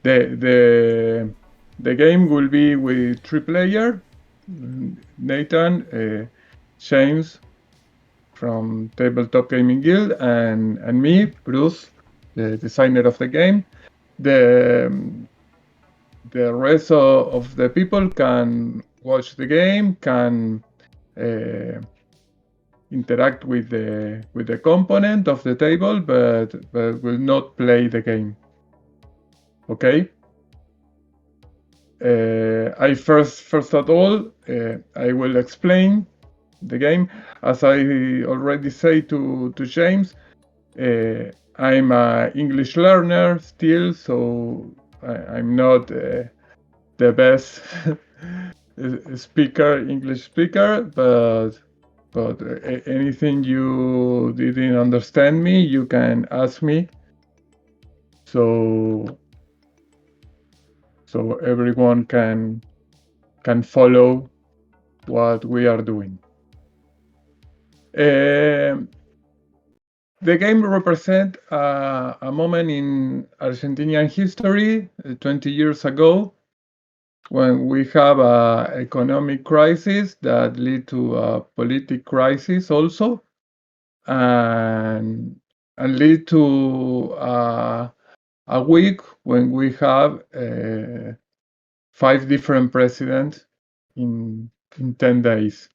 The game will be with 3 players: Nathan, James from Tabletop Gaming Guild, and me, Bruce, the designer of the game. The rest of the people can watch the game, can interact with the component of the table, but will not play the game. Okay. I first of all, I will explain the game. As I already say to James, I'm an English learner still, so I'm not the best English speaker, but anything you didn't understand me, you can ask me. So everyone can follow what we are doing. The game represents a moment in Argentinian history 20 years ago, when we have an economic crisis that lead to a political crisis also, and lead to a week when we have 5 different presidents in 10 days.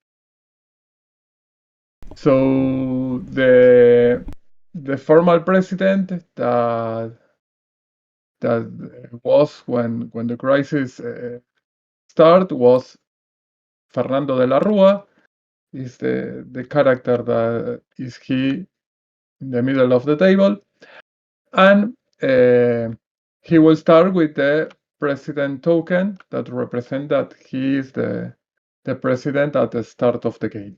So the formal president that was when the crisis started was Fernando de la Rúa. Is the character that is he in the middle of the table, and he will start with the president token that represents that he is the president at the start of the game.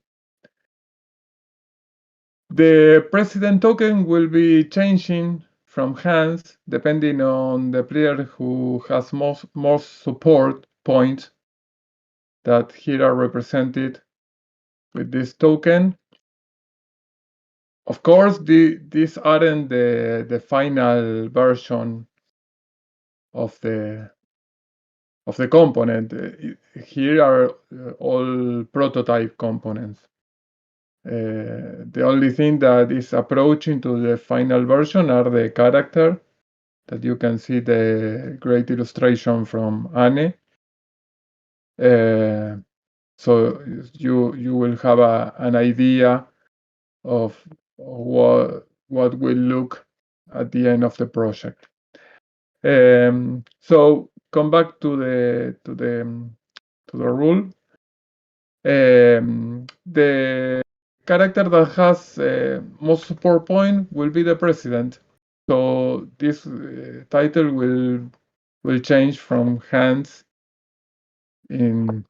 The president token will be changing from hands depending on the player who has most support points that here are represented with this token. Of course, these aren't the final version of the component. Here are all prototype components. The only thing that is approaching to the final version are the character that you can see the great illustration from Anne. So you will have an idea of what will look at the end of the project. So come back to the rule. The character that has most support point will be the president. So this title will change from hands in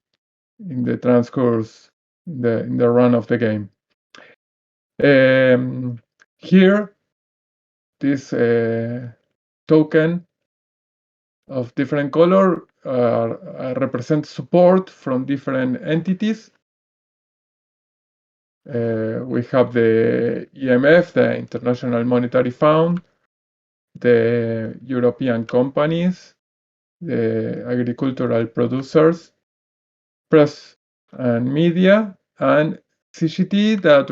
the transcourse in the run of the game. Here, this token of different color represents support from different entities. We have the IMF, the International Monetary Fund, the European companies, the agricultural producers, press and media, and CGT, that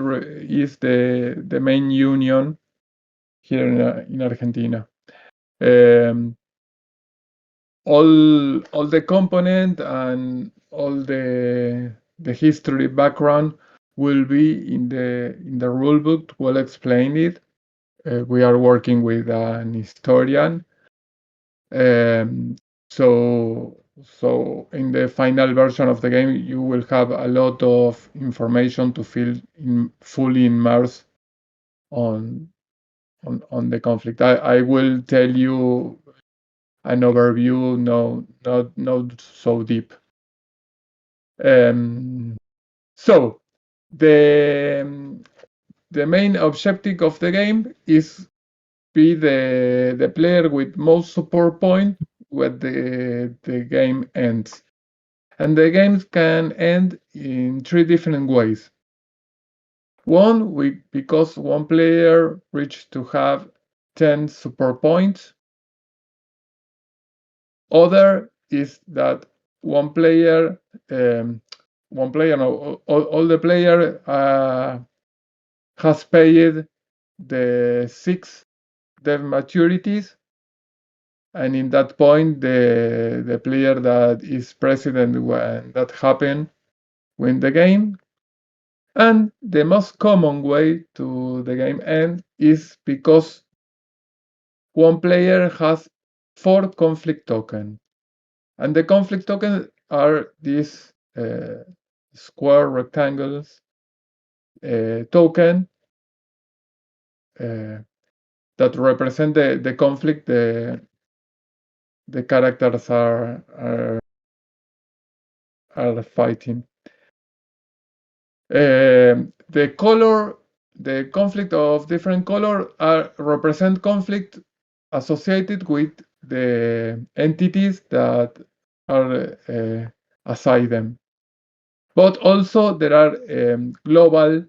is the main union here in Argentina. All the component and all the history background will be in the rulebook. We'll explain it. We are working with an historian. So in the final version of the game, you will have a lot of information to feel fully immersed on the conflict. I will tell you an overview, not so deep. So the main objective of the game is be the player with most support point when the game ends. And the games can end in 3 different ways. One, because one player reached to have 10 support points. Other is that all the player has paid the 6 dev maturities, and in that point, the player that is president when that happened win the game. And the most common way to the game end is because one player has 4 conflict tokens. And the conflict tokens are these square rectangles token that represent the conflict the characters are fighting. The conflict of different color represent conflict associated with the entities that are aside them. But also there are global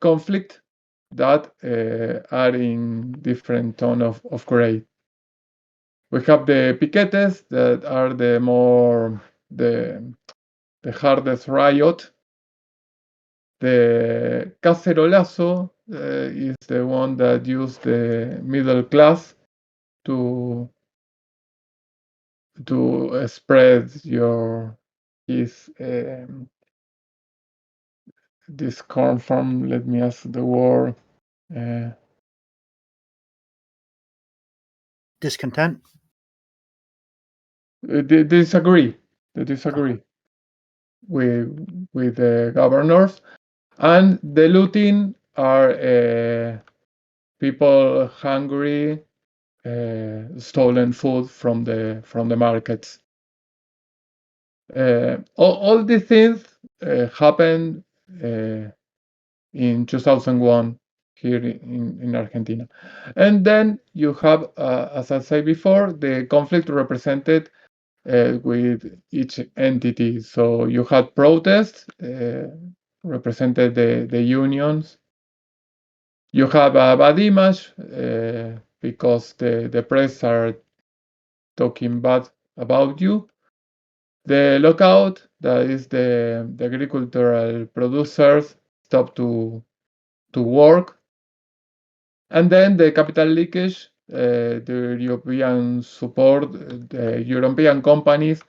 conflict that are in different tone of gray. We have the piquetes that are the hardest riot. The cacerolazo is the one that use the middle class to spread this corn farm. Let me ask the word. Discontent. They disagree. They disagree with the governors, and the looting are people hungry, stolen food from the markets. All these things happened in 2001 here in Argentina. And then you have, as I said before, the conflict represented with each entity. So you had protests, represented the unions. You have a bad image because the press are talking bad about you. The lockout, that is the agricultural producers stop to work. And then the capital leakage, the European support, the European companies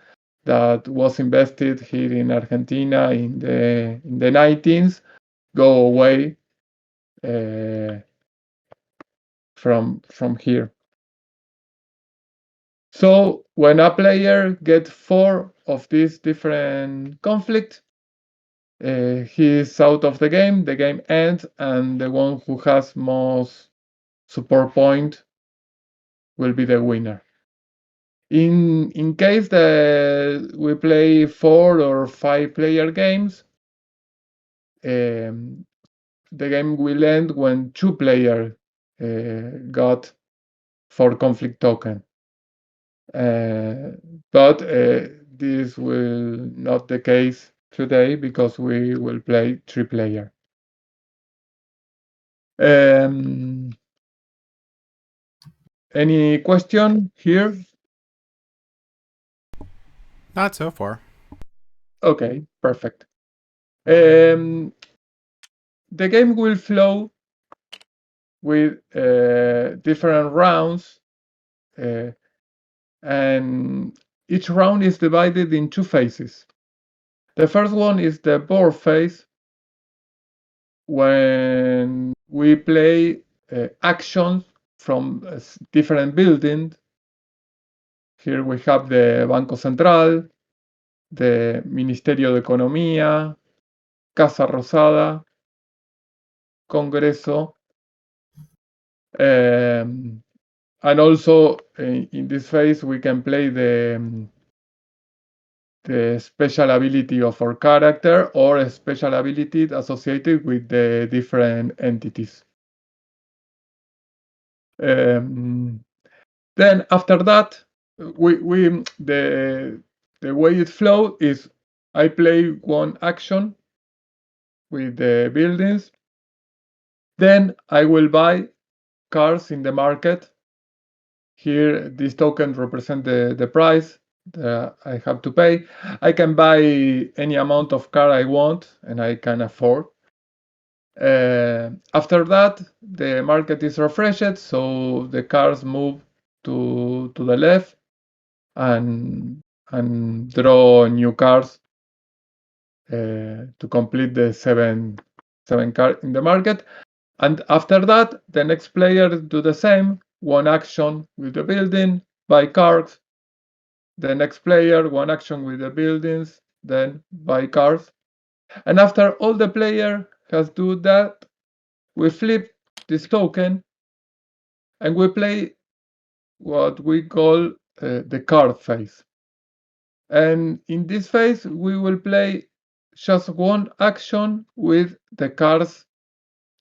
that was invested here in Argentina in the 19th go away from here. So when a player gets 4 of these different conflicts, he's out of the game ends, and the one who has most support point will be the winner. In case that we play 4 or 5 player games, the game will end when 2 players got 4 conflict token. But this will not the case today because we will play 3 player. Any question here? Not so far. Okay, perfect. The game will flow with different rounds, and each round is divided in 2 phases. The first one is the board phase, when we play actions from different buildings. Here we have the Banco Central, the Ministerio de Economía, Casa Rosada, Congreso, and also in this phase we can play the special ability of our character or a special ability associated with the different entities. Then after that, the way it flows is I play one action with the buildings, then I will buy cars in the market. Here, this token represents the price that I have to pay. I can buy any amount of car I want and I can afford. After that, the market is refreshed, so the cars move to the left and draw new cars to complete the seven cars in the market. And after that, the next player do the same, one action with the building, buy cars. The next player, one action with the buildings, then buy cars. And after all the player has do that, we flip this token and we play what we call the card phase. And in this phase, we will play just one action with the cards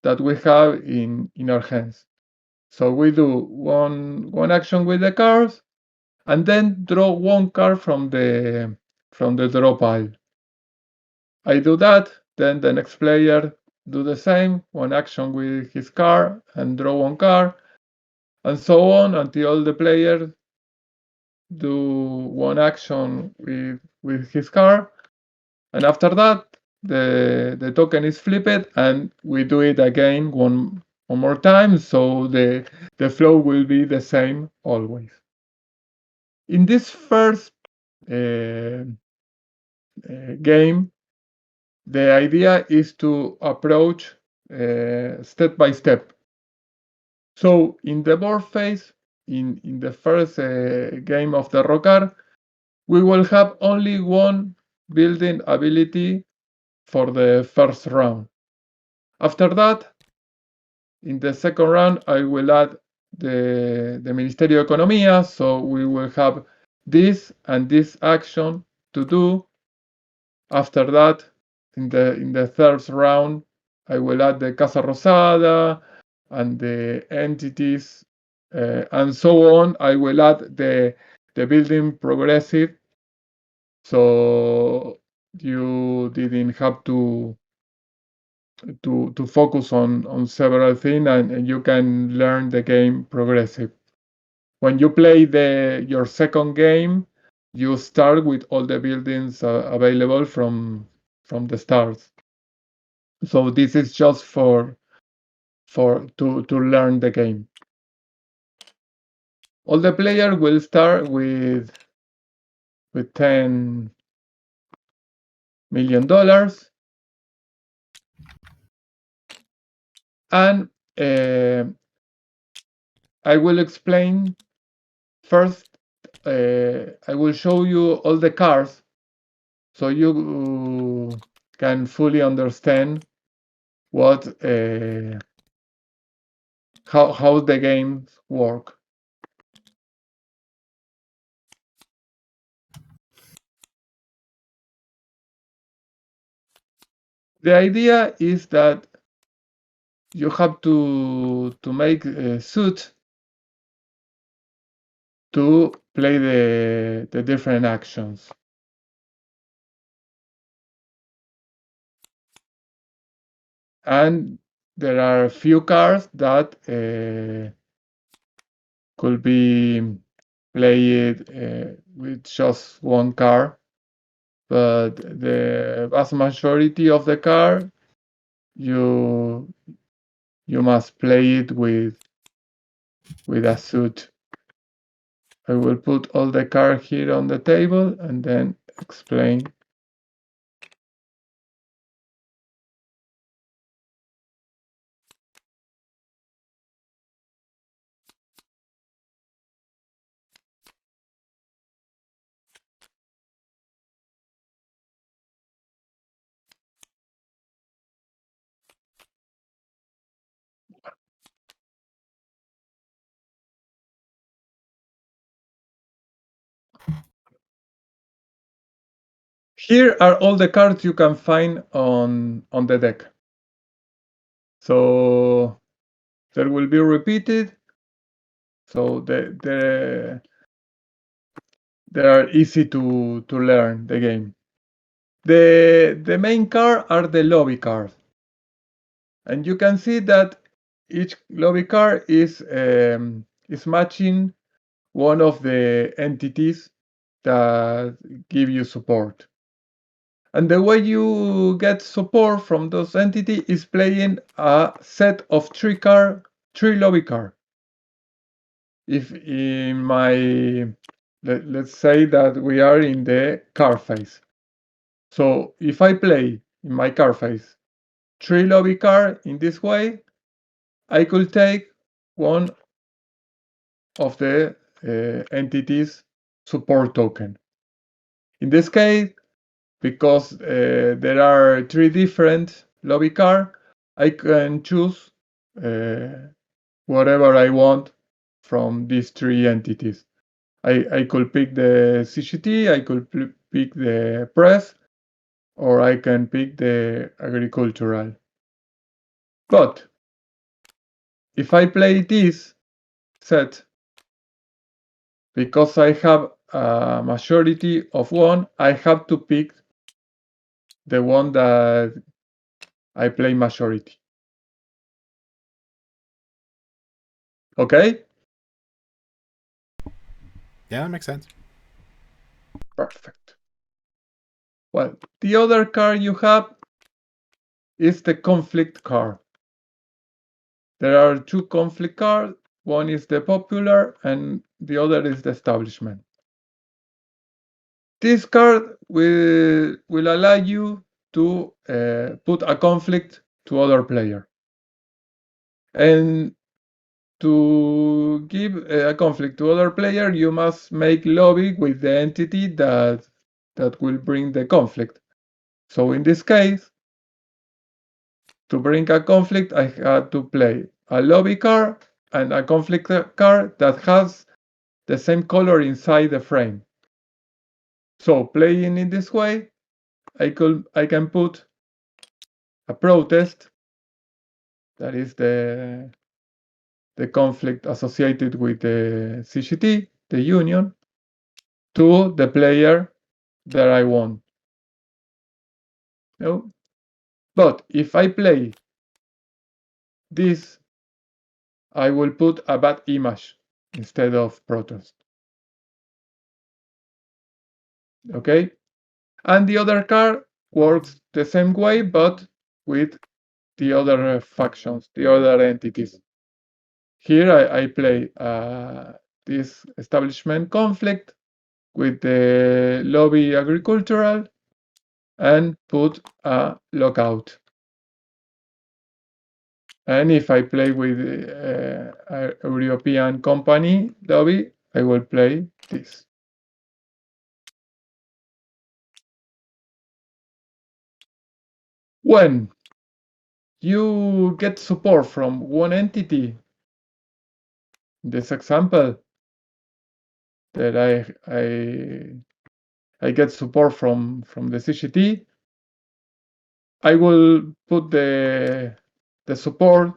that we have in our hands. So we do one action with the cards, and then draw one card from the draw pile. I do that, then the next player do the same, one action with his card and draw one card, and so on until all the players do one action with his card, and after that the token is flipped and we do it again one more time, so the flow will be the same always. In this first game, the idea is to approach step by step. So in the board phase, in the first game of the DerrocAr, we will have only one building ability for the first round. After that, in the second round, I will add the Ministerio de Economía, so we will have this and this action to do. After that, in the third round, I will add the Casa Rosada and the entities and so on. I will add the building progressive, so you didn't have to focus on several things, and you can learn the game progressive. When you play your second game, you start with all the buildings available from the start. So this is just to learn the game. All the players will start with $10 million, and I will explain first. I will show you all the cards so you can fully understand what how the games work. The idea is that you have to make a suit to play the different actions. And there are a few cards that could be played with just one card, but the vast majority of the card you must play it with a suit. I will put all the cards here on the table and then explain. Here are all the cards you can find on the deck. So there will be repeated. So they are easy to learn the game. The main card are the lobby cards, and you can see that each lobby card is matching one of the entities that give you support. And the way you get support from those entities is playing a set of three lobby cards. If in my, let's say that we are in the card phase. So if I play in my card phase 3 lobby card in this way, I could take one of the entities support token. In this case, because there are 3 different lobby cards, I can choose whatever I want from these 3 entities. I could pick the CGT, I could pick the press, or I can pick the agricultural. But if I play this set, because I have a majority of one, I have to pick the one that I play majority. Okay? Yeah, that makes sense. Perfect. Well, the other card you have is the conflict card. There are 2 conflict cards. One is the popular and the other is the establishment. This card will allow you to put a conflict to other player. And to give a conflict to other player, you must make lobby with the entity that will bring the conflict. So in this case, to bring a conflict, I had to play a lobby card and a conflict card that has the same color inside the frame. So playing in this way, I can put a protest, that is the conflict associated with the CGT, the union, to the player that I want. No? But if I play this, I will put a bad image instead of protest. Okay? And the other card works the same way, but with the other factions, the other entities. Here I play this establishment conflict with the lobby agricultural and put a lockout. And if I play with a European company lobby, I will play this. When you get support from one entity, this example that I get support from the CGT, I will put the support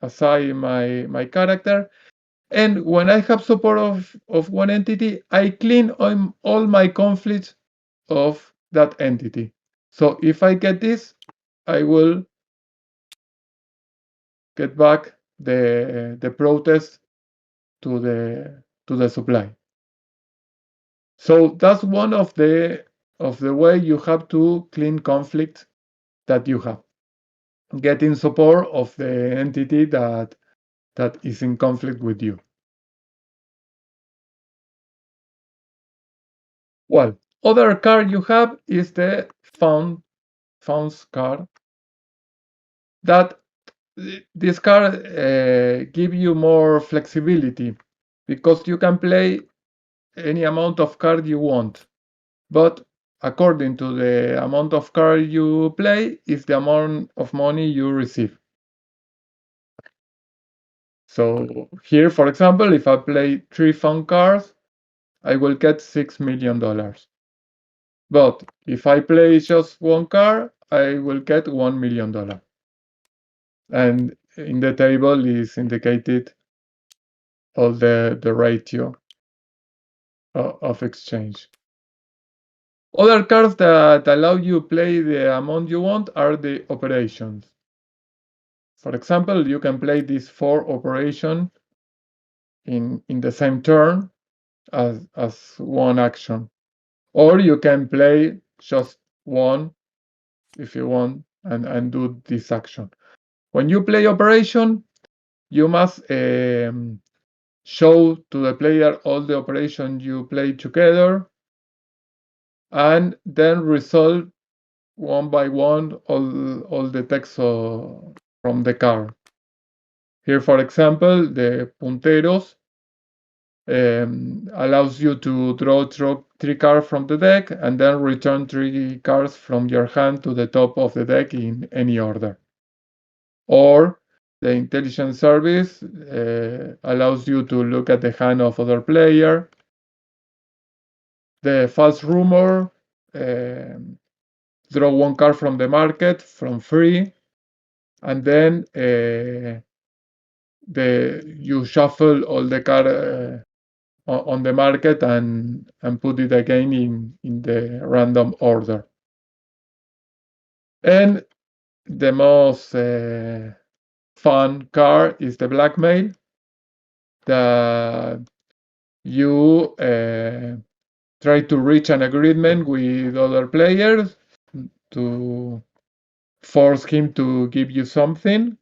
aside my character, and when I have support of one entity, I clean all my conflicts of that entity. So if I get this, I will get back the protest to the supply. So that's one of the way you have to clean conflict that you have. Getting support of the entity that is in conflict with you. Well, other card you have is the founds card. That this card give you more flexibility because you can play any amount of card you want, but according to the amount of card you play is the amount of money you receive. So here, for example, if I play 3 found cards, I will get $6 million. But if I play just 1 card, I will get $1 million. And in the table is indicated all the ratio of exchange. Other cards that allow you play the amount you want are the operations. For example, you can play this 4 operation in the same turn as one action. Or you can play just one if you want and do this action. When you play operation, you must show to the player all the operations you play together and then resolve one by one all the text from the card. Here, for example, the punteros allows you to draw 3 cards from the deck and then return 3 cards from your hand to the top of the deck in any order. Or the intelligence service allows you to look at the hand of other player. The false rumor, draw 1 card from the market from free, and then you shuffle all the card on the market and put it again in the random order. And the most fun card is the Blackmail, that you try to reach an agreement with other players to force him to give you something.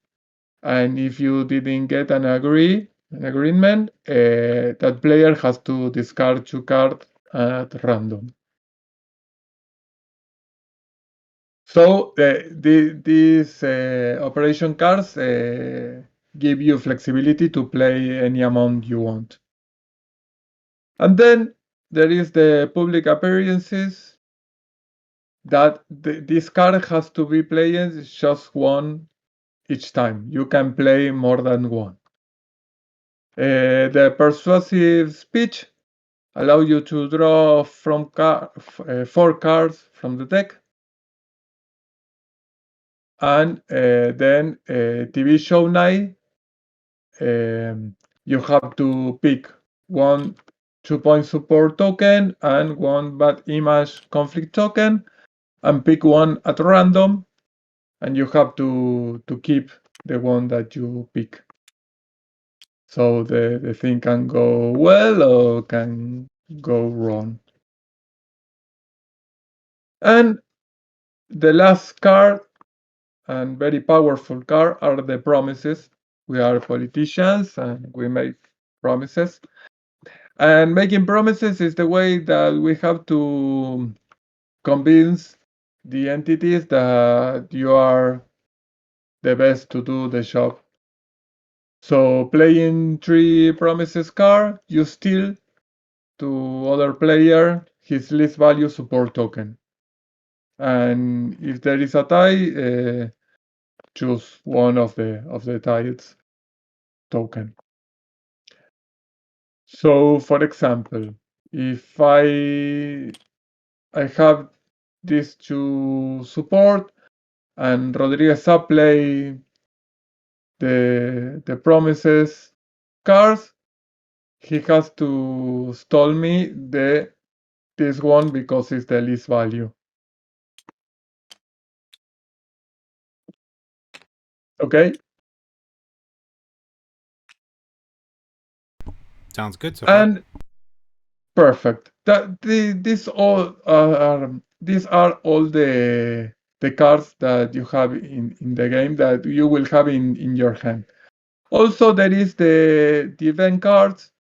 And if you didn't get an agreement, that player has to discard 2 cards at random. So these operation cards give you flexibility to play any amount you want. And then there is the public appearances, that this card has to be played just one each time. You can play more than one. The Persuasive Speech allow you to draw from 4 cards from the deck. And then TV show night, you have to pick 1 2-point support token and 1 bad image conflict token, and pick one at random, and you have to keep the one that you pick. So the thing can go well or can go wrong. And the last card, and very powerful card, are the promises. We are politicians and we make promises. And making promises is the way that we have to convince the entities that you are the best to do the job. So playing 3 promises card, you steal to other player his least value support token. And if there is a tie, choose one of the tiles token. So, for example, if I have these 2 support and Rodriguez play the promises cards, he has to stall me this one because it's the least value. Okay? Sounds good so far. And perfect. These are all the cards that you have in the game that you will have in your hand. Also, there is the event cards,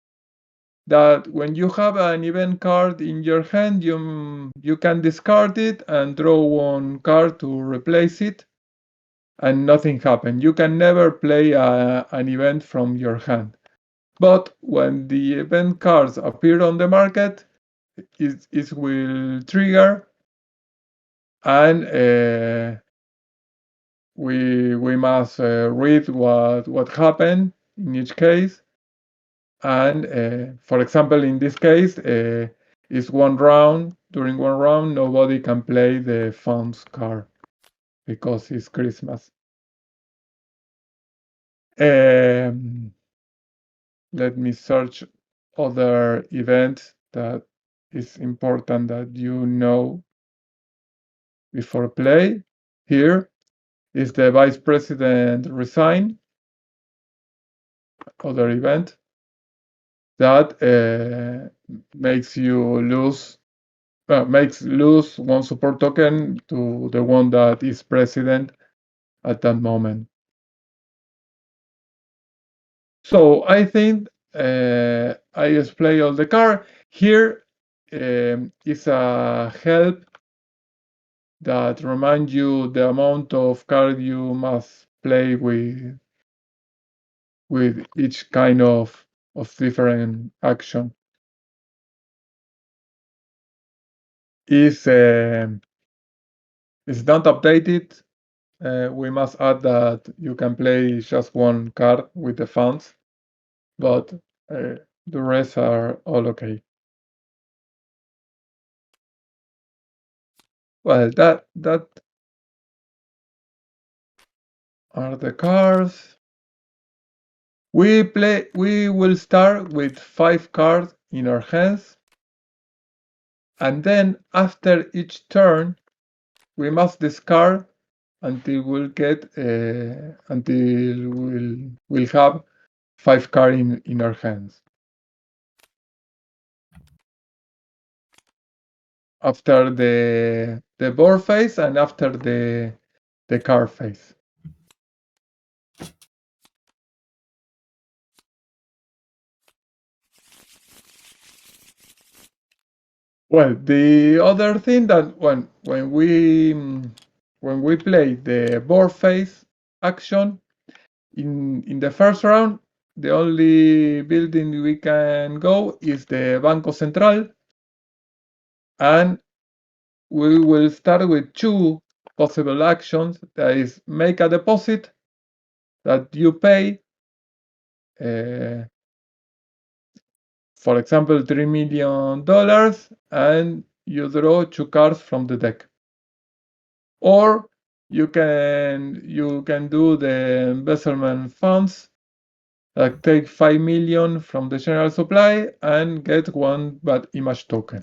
that when you have an event card in your hand, you can discard it and draw 1 card to replace it, and nothing happens. You can never play an event from your hand. But when the event cards appear on the market, it will trigger, and we must read what happened in each case. And for example, in this case, it's 1 round. During 1 round, nobody can play the funds card because it's Christmas. Let me search other events that is important that you know before play. Here is the vice president resign, other event. that makes lose one support token to the one that is president at that moment. So I think I explain all the card. Here is a help that reminds you the amount of card you must play with each kind of different action. Is not updated. We must add that you can play just one card with the funds, but the rest are all okay. Well, that are the cards. We will start with 5 cards in our hands, and then after each turn, we must discard until we'll have 5 cards in our hands. After the board phase and after the card phase. Well, the other thing that when we play the board phase action in the first round, the only building we can go is the Banco Central, and we will start with 2 possible actions. That is, make a deposit that you pay, for example, $3 million, and you draw 2 cards from the deck. Or you can do the embezzlement funds, like take 5 million from the general supply and get 1 bad image token.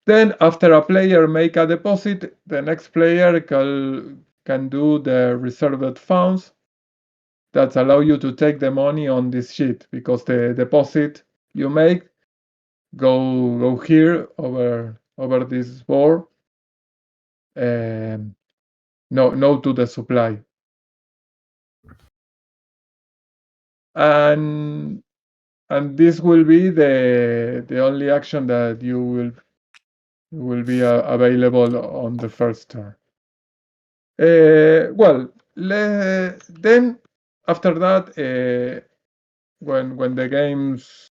Then after a player make a deposit, the next player can do the reserved funds that allow you to take the money on this sheet, because the deposit you make go here over this board, no to the supply. And this will be the only action that you will be available on the first turn. Well, then after that, when the games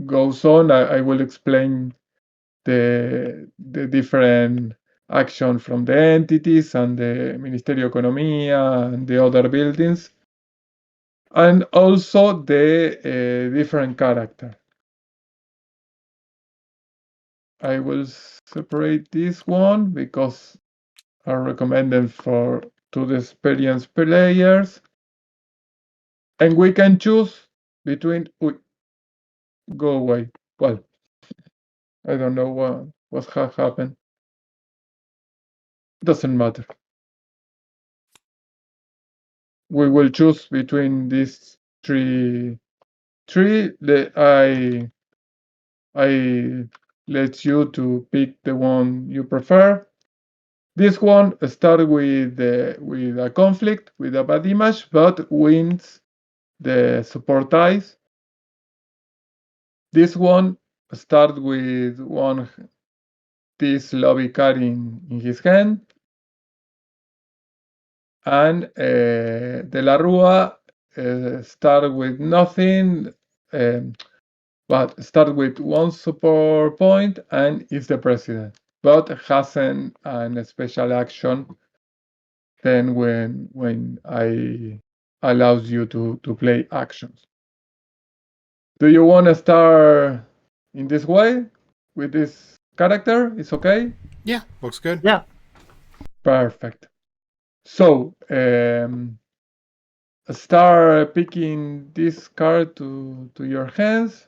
goes on, I will explain the different action from the entities and the Ministerio de Economía and the other buildings, and also the different character. I will separate this one because I recommend them to the experienced players, and we can choose between. Go away. Well, I don't know what has happened. Doesn't matter. We will choose between these three. I let you to pick the one you prefer. This one starts with a conflict, with a bad image, but wins the support ties. This one starts with this lobby card in his hand, and De La Rua start with nothing, but start with 1 support point and is the president, but has an special action then when I allows you to play actions. Do you want to start in this way with this character? It's okay? Yeah, looks good. Yeah. Perfect. So start picking this card to your hands,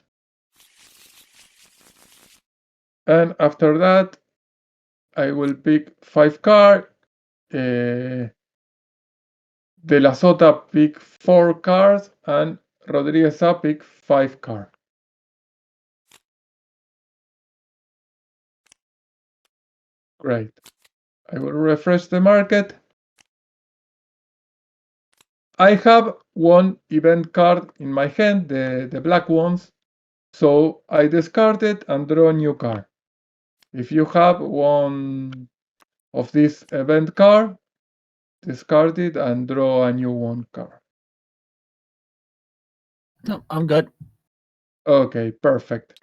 and after that I will pick 5 cards. De La Sota pick 4 cards, and Rodriguez pick 5 cards. Great. I will refresh the market. I have one event card in my hand, the black ones. So I discard it and draw a new card. If you have one of this event card, discard it and draw a new one card. No, I'm good. Okay, perfect.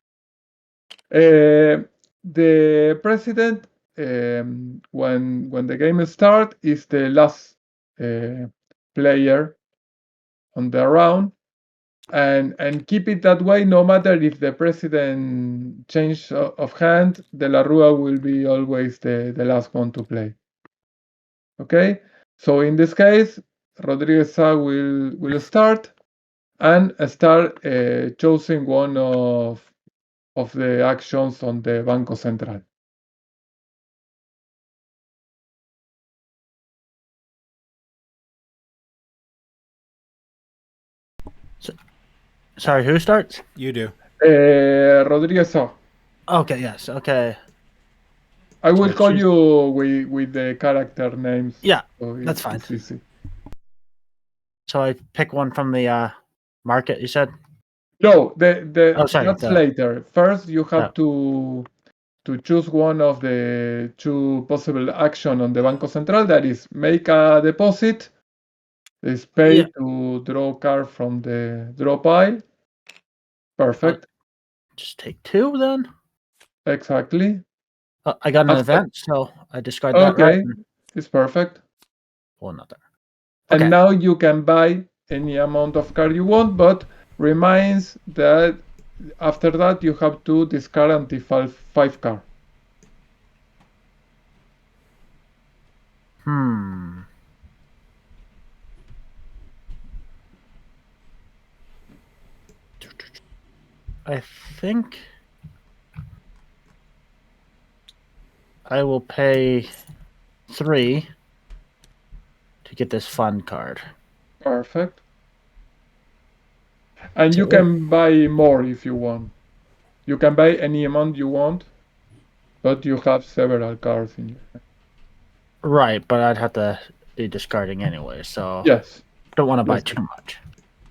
The president, when the game starts, is the last player on the round, and keep it that way. No matter if the president change of hand, the La Rua will be always the last one to play. Okay, so in this case, Rodriguez will start and start choosing one of the actions on the Banco Central. Sorry, who starts? You do. Rodriguez. Okay, yes, okay. I will So call choose- you with the character names. Yeah, so that's fine. It's easy. So I pick one from the market, you said? No, Oh, sorry, that's later. First, you have to choose one of the two possible action on the Banco Central. That is, make a deposit. Is pay to draw card from the draw pile. Perfect. Just take two then. Exactly. I got an event, so I discard that. Okay, Right? it's perfect. Well, not there. And Okay. now you can buy any amount of card you want, but reminds that after that you have to discard until five card. I think I will pay 3 to get this fun card. Perfect. And you can buy more if you want. You can buy any amount you want, but you have several cards in your hand. Right, but I'd have to be discarding anyway, so Yes. Don't want to buy Yes. too much.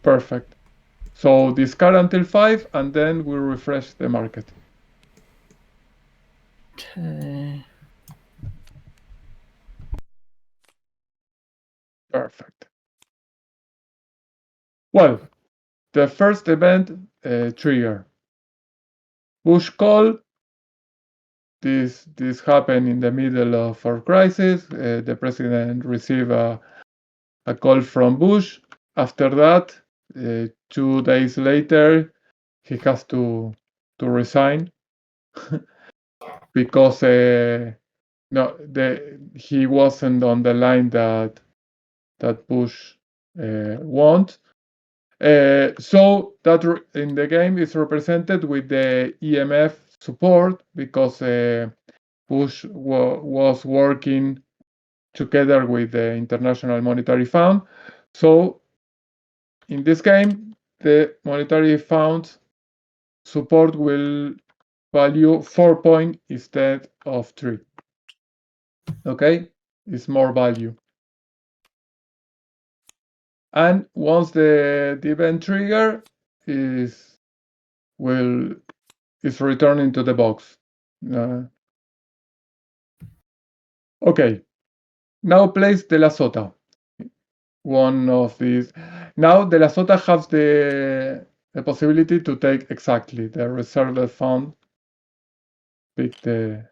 Perfect. So discard until 5, and then we refresh the market. Okay. Perfect. Well, the first event trigger. Bush call. This happened in the middle of our crisis. The president received a call from Bush. After that, 2 days later, he has to resign because he wasn't on the line that Bush want. So that in the game is represented with the EMF support because Bush was working together with the International Monetary Fund. So in this game, the Monetary Fund support will value 4 points instead of 3. Okay, it's more value. And once the event trigger is returning to the box. Okay, now place De La Sota. One of these. Now De La Sota has the possibility to take exactly the reserve fund, pick the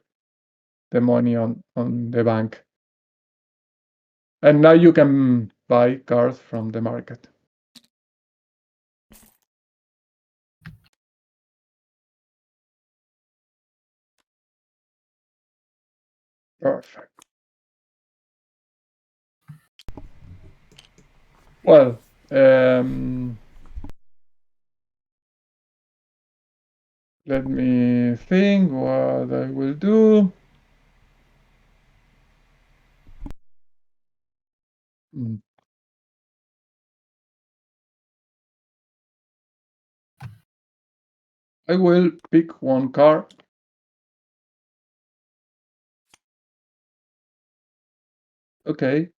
money on the bank. And now you can buy cards from the market. Perfect. Well, let me think what I will do. I will pick one card. Okay.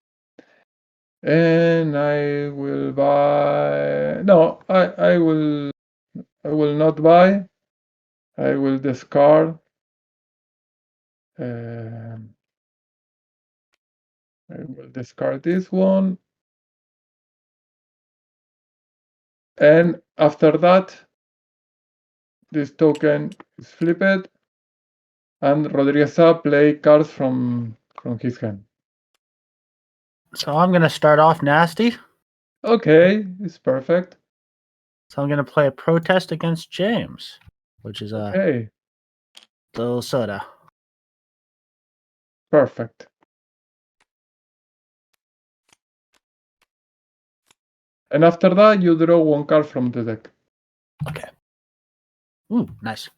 And I will buy. No, I will not buy. I will discard. I will discard this one. And after that, this token is flipped, and Rodriguez play cards from his hand. So I'm going to start off nasty. Okay, it's perfect. So I'm going to play a protest against James, which is a Okay, little soda. perfect. And after that, you draw one card from the deck. Okay. Ooh, nice.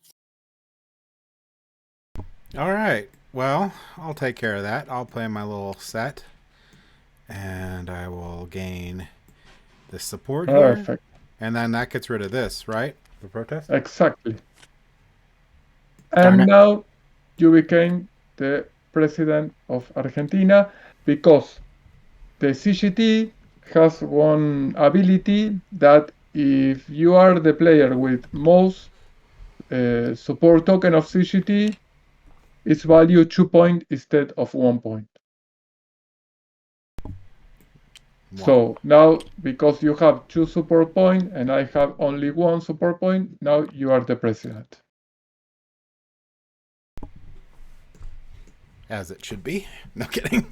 All right. Well, I'll take care of that. I'll play my little set. And I will gain the support Perfect. here. And then that gets rid of this, right? The protest? Exactly. Darn And it. now you became the president of Argentina because the CGT has one ability that if you are the player with most support token of CGT, its value 2 points instead of 1 point. Wow. So now, because you have 2 support points and I have only 1 support point, now you are the president. As it should be. No kidding.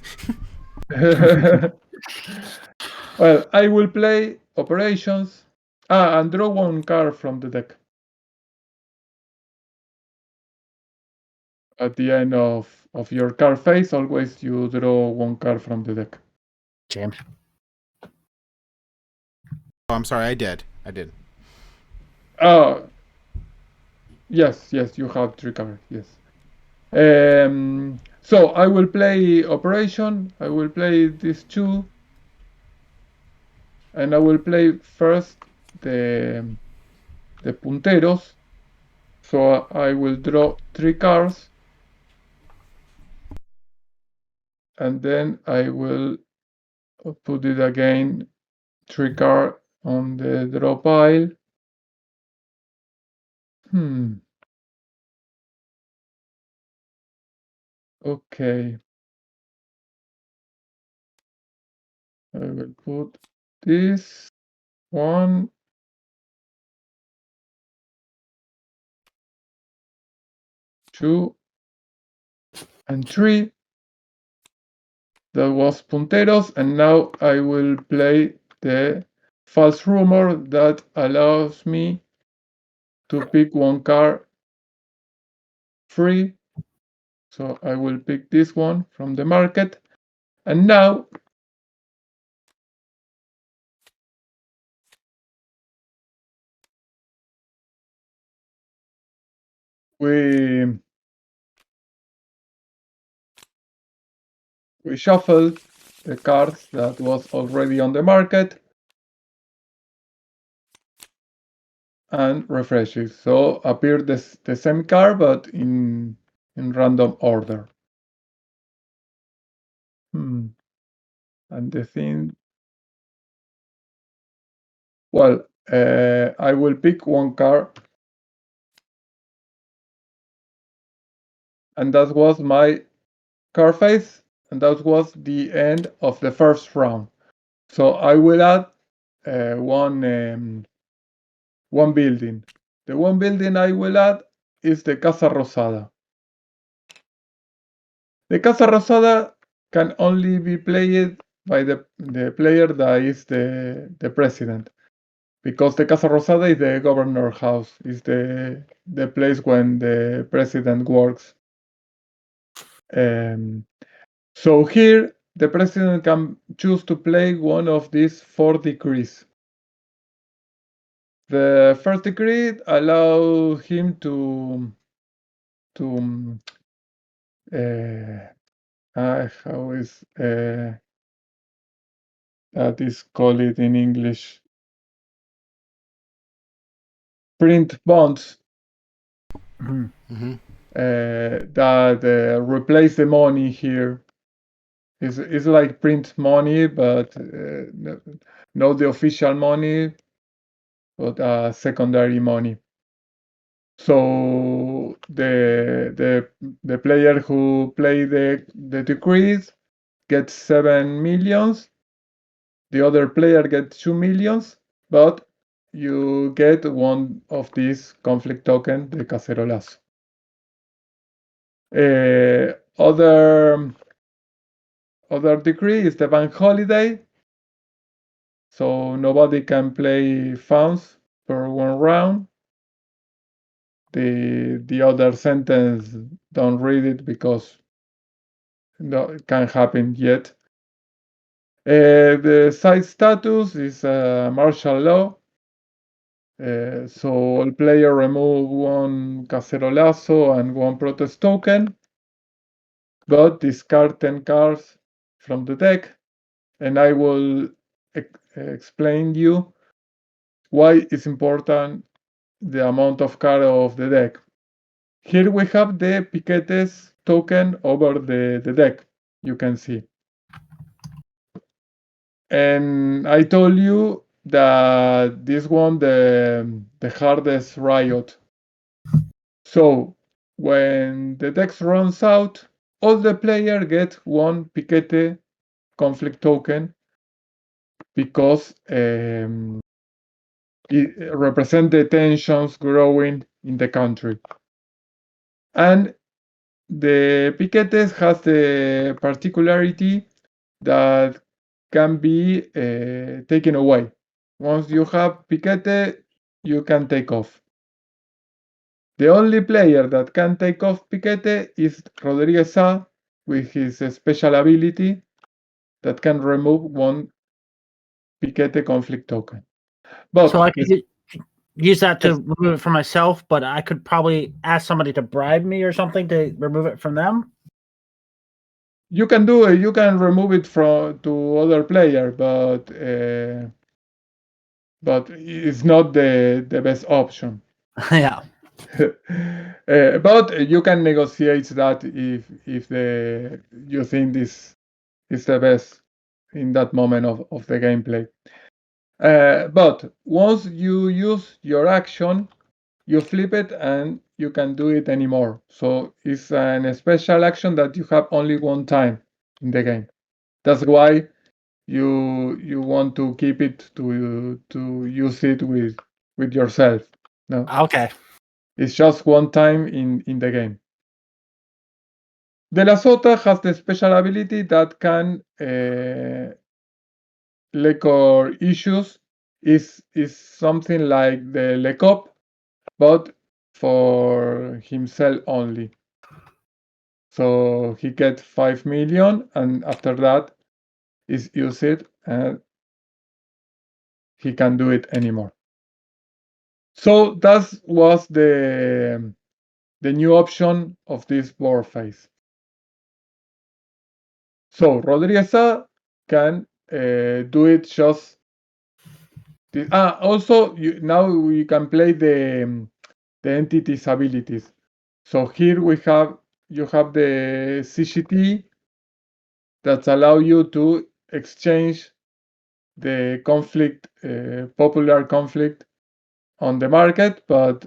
Well, I will play operations. And draw one card from the deck. At the end of your card phase, always you draw one card from the deck. James. Oh, I'm sorry. I did. Yes, you have 3 cards, yes. So I will play operation. I will play these 2. And I will play first the punteros. So I will draw 3 cards. And then I will put it again, 3 cards on the draw pile. Okay. I will put this 1, 2, and 3. That was punteros, and now I will play the false rumor that allows me to pick one card free. So I will pick this one from the market. And now we shuffle the cards that was already on the market and refresh it. So appear the same card, but in random order. And the thing, well, I will pick one card, and that was my card phase, and that was the end of the first round. So I will add one building. The one building I will add is the Casa Rosada. The Casa Rosada can only be played by the player that is the president, because the Casa Rosada is the governor house, is the place when the president works. So here the president can choose to play one of these 4 decrees. The first decree allows him to how is that is called it in English? Print bonds that replace the money here. It's like print money, but not the official money, but secondary money. So the player who play the decrees gets 7 millions. The other player gets 2 millions, but you get one of these conflict token, the cacerolazo. Other decree is the bank holiday. So nobody can play fauns per one round. The other sentence, don't read it because it can't happen yet. The side status is martial law. So all player remove one cacerolazo and one protest token, but discard 10 cards from the deck, and I will explain you why it's important the amount of card of the deck. Here we have the piquetes token over the deck, you can see. And I told you that this one the hardest riot. So when the deck runs out, all the player get one piquete conflict token because it represents the tensions growing in the country. And the piquetes has the particularity that can be taken away. Once you have piquete, you can take off. The only player that can take off piquete is Rodriguez A with his special ability that can remove one piquete conflict token. But So I could use that to remove it from myself, but I could probably ask somebody to bribe me or something to remove it from them. you can do it. You can remove it to other player, but it's not the best option. Yeah. But you can negotiate that if you think this is the best in that moment of the gameplay. But once you use your action, you flip it and you can do it anymore. So it's a special action that you have only one time in the game. That's why you want to keep it to use it with yourself. No, Okay. it's just one time in the game. De la Sota has the special ability that can Lecor issues is something like the Lecop, but for himself only. So he gets 5 million, and after that is use it, and he can't do it anymore. So that was the new option of this board phase. So Rodriguez A can do it just. Also, now we can play the entity's abilities. So here you have the CGT that allow you to exchange the conflict, popular conflict on the market, but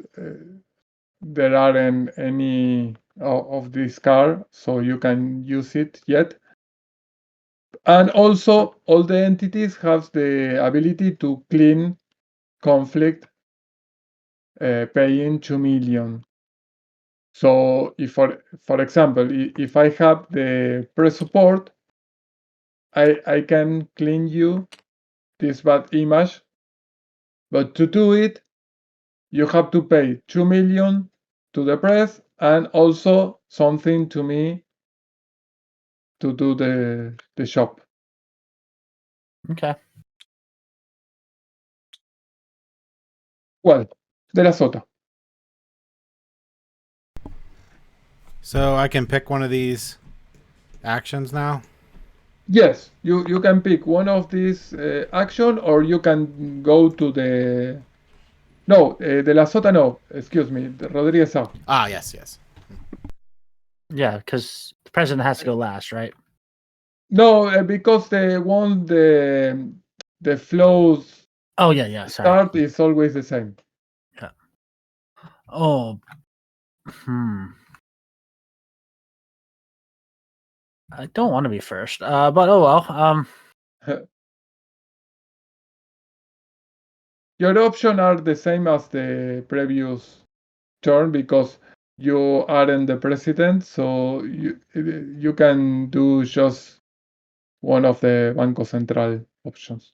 there aren't any of this card, so you can use it yet. And also, all the entities have the ability to clean conflict, paying 2 million. So, if for example, if I have the press support, I can clean you this bad image, but to do it, you have to pay 2 million to the press and also something to me to do the shop. Okay. Well, De La Sota. So I can pick one of these actions now? Yes, you can pick one of these action, or you can go to the... No, De La Sota, no. Excuse me, Rodriguez out. Ah, yes. Yeah, because the president has to go last, right? No, because the flows Oh yeah. Sorry. start is always the same. Oh. I don't want to be first. But oh well. Your options are the same as the previous turn because you aren't the president, so you can do just one of the Banco Central options.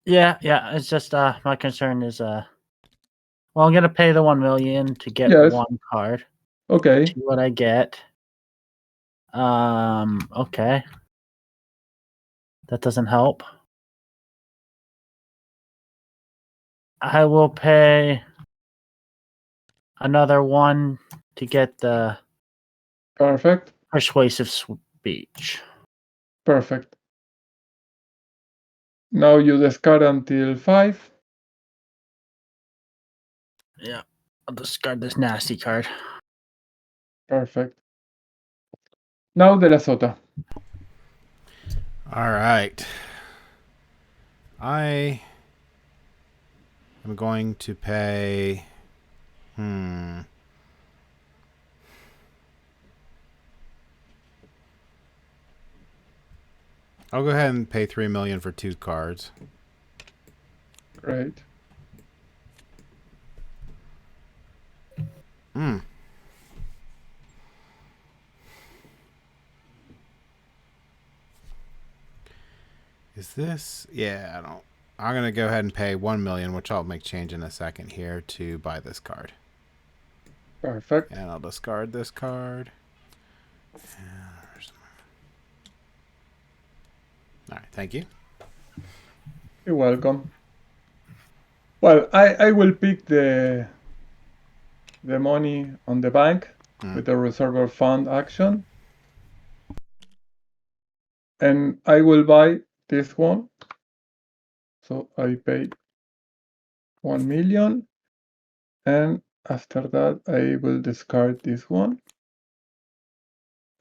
Yeah. It's just my concern is well, I'm gonna pay the 1 million to get Yes. one card. Okay. See what I get. Okay. That doesn't help. I will pay another one to get the Perfect. Persuasive Speech. Perfect. Now you discard until 5. Yeah. I'll discard this nasty card. Perfect. Now De La Sota. All right. I am going to pay. I'll go ahead and pay 3 million for 2 cards. Great. Is this? Yeah, I don't. I'm gonna go ahead and pay 1 million, which I'll make change in a second here to buy this card. Perfect. And I'll discard this card. All right, thank you. You're welcome. Well, I will pick the money on the bank with the reserve fund action. And I will buy this one. So I pay 1 million. And after that, I will discard this one.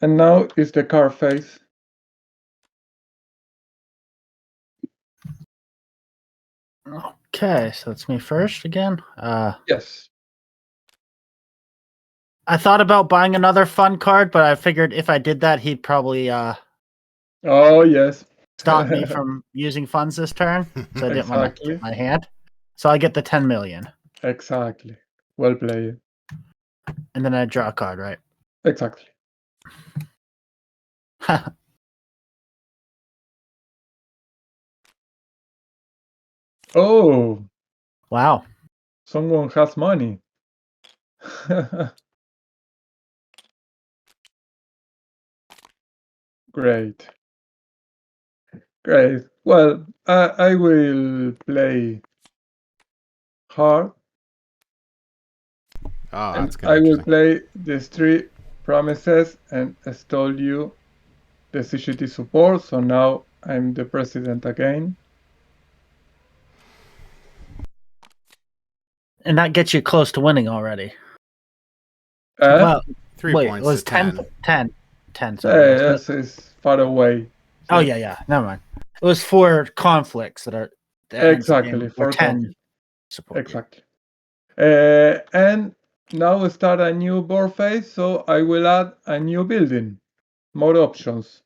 And now is the card phase. Okay, so it's me first again. Yes. I thought about buying another fun card, but I figured if I did that, he'd probably Oh, yes. stop me from using funds this turn. So I didn't want to Exactly. get my hand. So I get the 10 million. Exactly. Well played. And then I draw a card, right? Exactly. Oh, Wow. someone has money. Great. Great. Well, I will play hard. Oh, And that's good. I will play the 3 promises and stole you the CGT support. So now I'm the president again. And that gets you close to winning already. Uh, Well, 3 wait, points it was to 10. 10, sorry. yes, it's far away. Oh, yeah. Never mind. It was 4 conflicts that are Exactly. or 10 conflicts. support. Exactly. And now we start a new board phase. So I will add a new building. More options.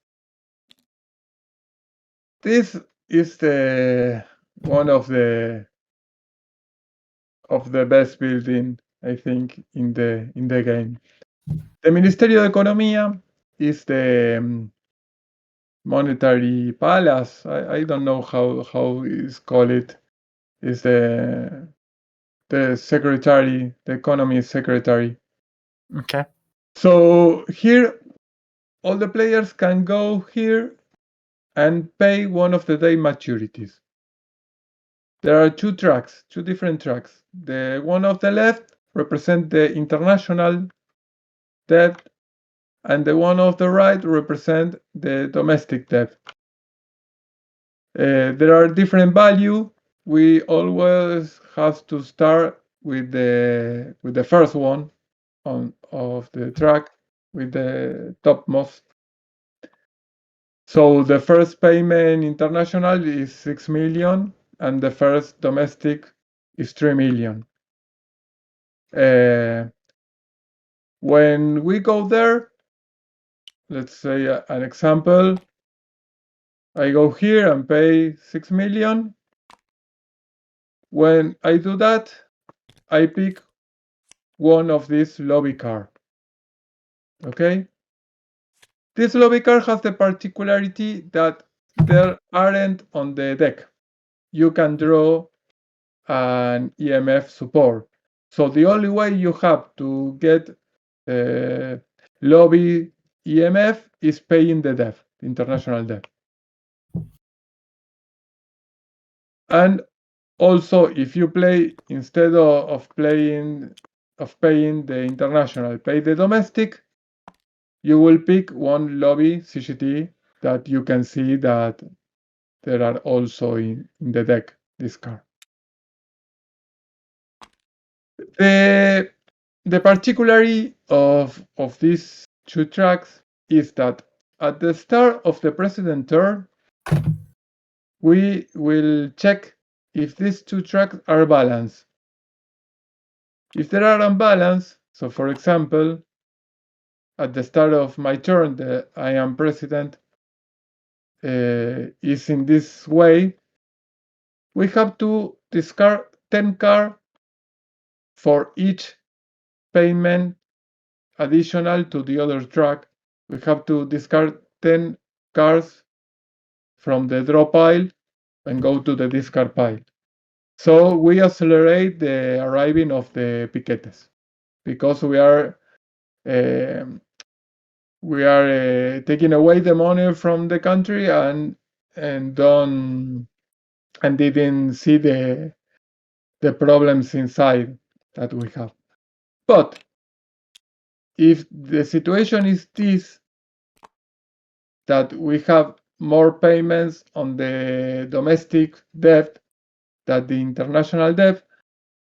This is one of the best building, I think, in the game. The Ministerio de Economía is the monetary palace. I don't know how it's called. Is the secretary, the economy secretary. Okay. So here, all the players can go here and pay one of the day maturities. There are 2 tracks, 2 different tracks. The one of the left represents the international debt, and the one of the right represents the domestic debt. There are different value. We always have to start with the first one of the track, with the topmost. So the first payment international is 6 million, and the first domestic is 3 million. When we go there, let's say an example, I go here and pay 6 million. When I do that, I pick one of these lobby cards. Okay? This lobby card has the particularity that there aren't on the deck. You can draw an EMF support. So the only way you have to get lobby EMF is paying the debt, international debt. And also, if you play, instead of paying the international, pay the domestic, you will pick one lobby CGT that you can see that there are also in the deck, this card. The particularity of these two tracks is that at the start of the president turn, we will check if these two tracks are balanced. If they are unbalanced, so for example, at the start of my turn, the I am president is in this way, we have to discard 10 cards for each payment additional to the other track. We have to discard 10 cards from the draw pile and go to the discard pile. So we accelerate the arriving of the piquetes because we are taking away the money from the country and didn't see the problems inside that we have. But if the situation is this, that we have more payments on the domestic debt than the international debt,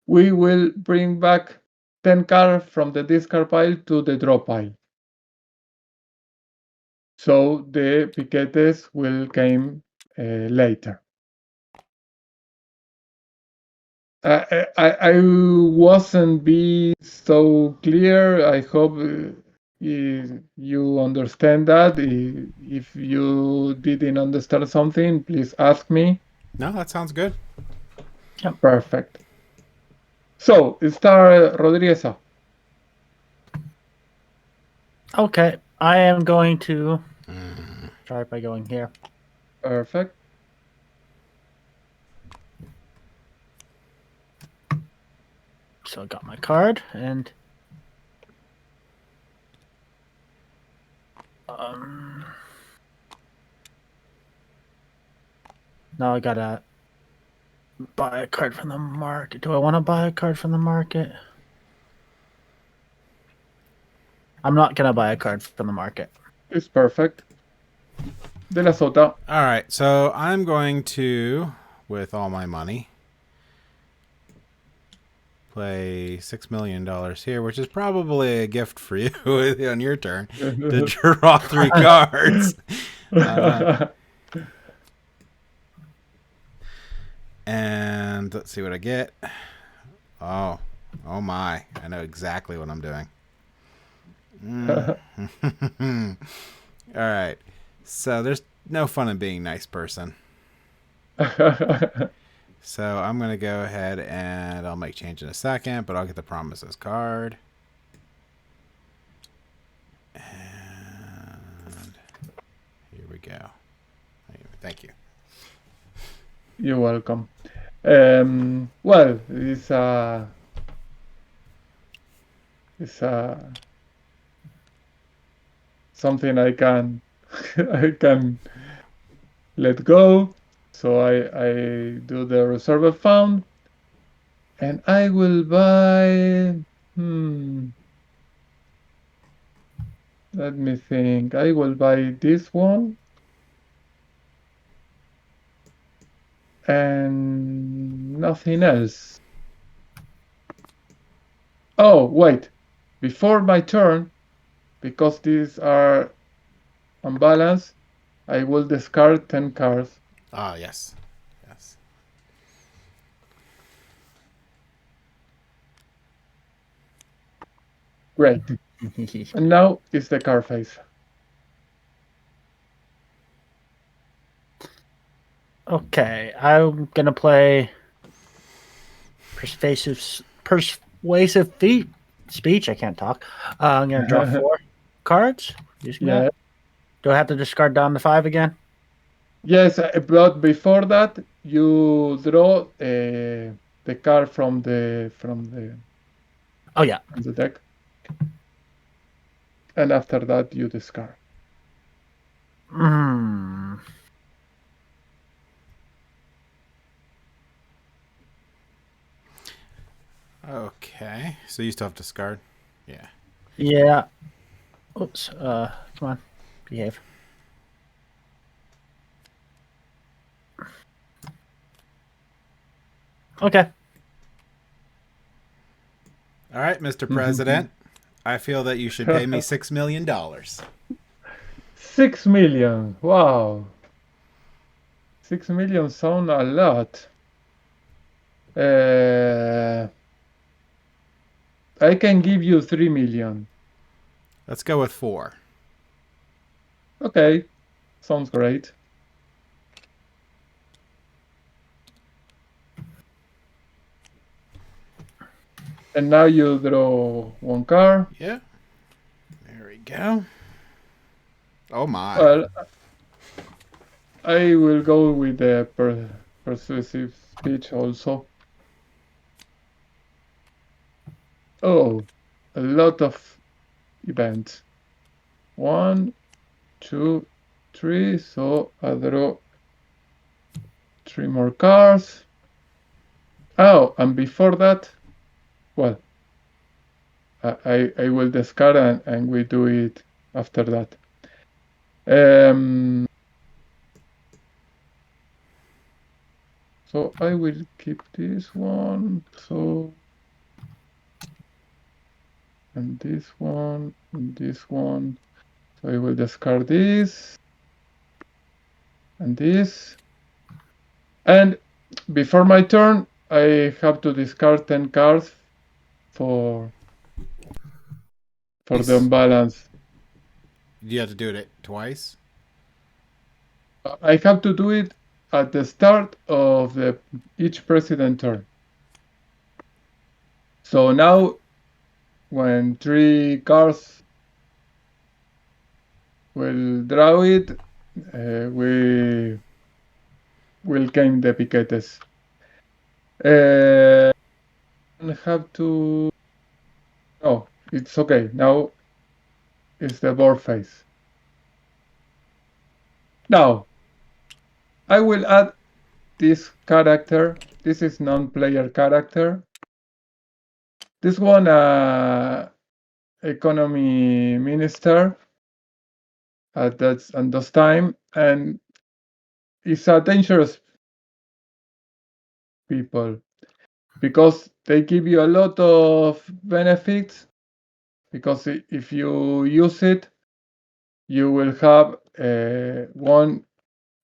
we will bring back 10 cards from the discard pile to the draw pile. So the piquetes will come later. I wasn't be so clear. I hope you understand that. If you didn't understand something, please ask me. No, that sounds good. Yeah. Perfect. So, start Rodriguez. Okay, I am going to try by going here. Perfect. So I got my card, and now I gotta buy a card from the market. Do I want to buy a card from the market? I'm not gonna buy a card from the market. It's perfect. De la Sota. All right, so I'm going to, with all my money, play $6 million here, which is probably a gift for you on your turn to draw 3 cards. And let's see what I get. Oh my! I know exactly what I'm doing. All right, so there's no fun in being nice person. So I'm going to go ahead and I'll make change in a second, but I'll get the promises card. And here we go. Thank you. You're welcome. Well, it's something I can I can let go. So I do the reserve fund, and I will buy. Let me think. I will buy this one. And nothing else. Oh, wait. Before my turn, because these are unbalanced, I will discard 10 cards. Ah, yes. Yes. Great. And now is the card phase. Okay, I'm gonna play persuasive speech. I can't talk. I'm gonna draw 4 cards. Yeah. Do I have to discard down to 5 again? Yes, but before that, you draw the card from the Oh yeah. from the deck, and after that you discard. Okay. So you still have to discard? Yeah. Yeah. Oops. Come on. Behave. Okay. All right, Mr. President. I feel that you should pay me $6 million. 6 million. Wow. 6 million sound a lot. I can give you 3 million. Let's go with 4. Okay. Sounds great. And now you draw 1 card. Yeah. There we go. Oh my. Well, I will go with the persuasive speech also. Oh, a lot of events. 1, 2, 3. So I draw 3 more cards. Oh, and before that, well, I will discard and we do it after that. So I will keep this one. So, and this one, and this one. So I will discard this and this. And before my turn, I have to discard 10 cards for the imbalance. You have to do it twice? I have to do it at the start of each president turn. So now, when 3 cards will draw it, we will gain the piquetes. I have to... Oh, it's okay. Now it's the board phase. Now, I will add this character. This is non-player character. This one, economy minister at those time, and it's a dangerous people because they give you a lot of benefits. Because if you use it, you will have 1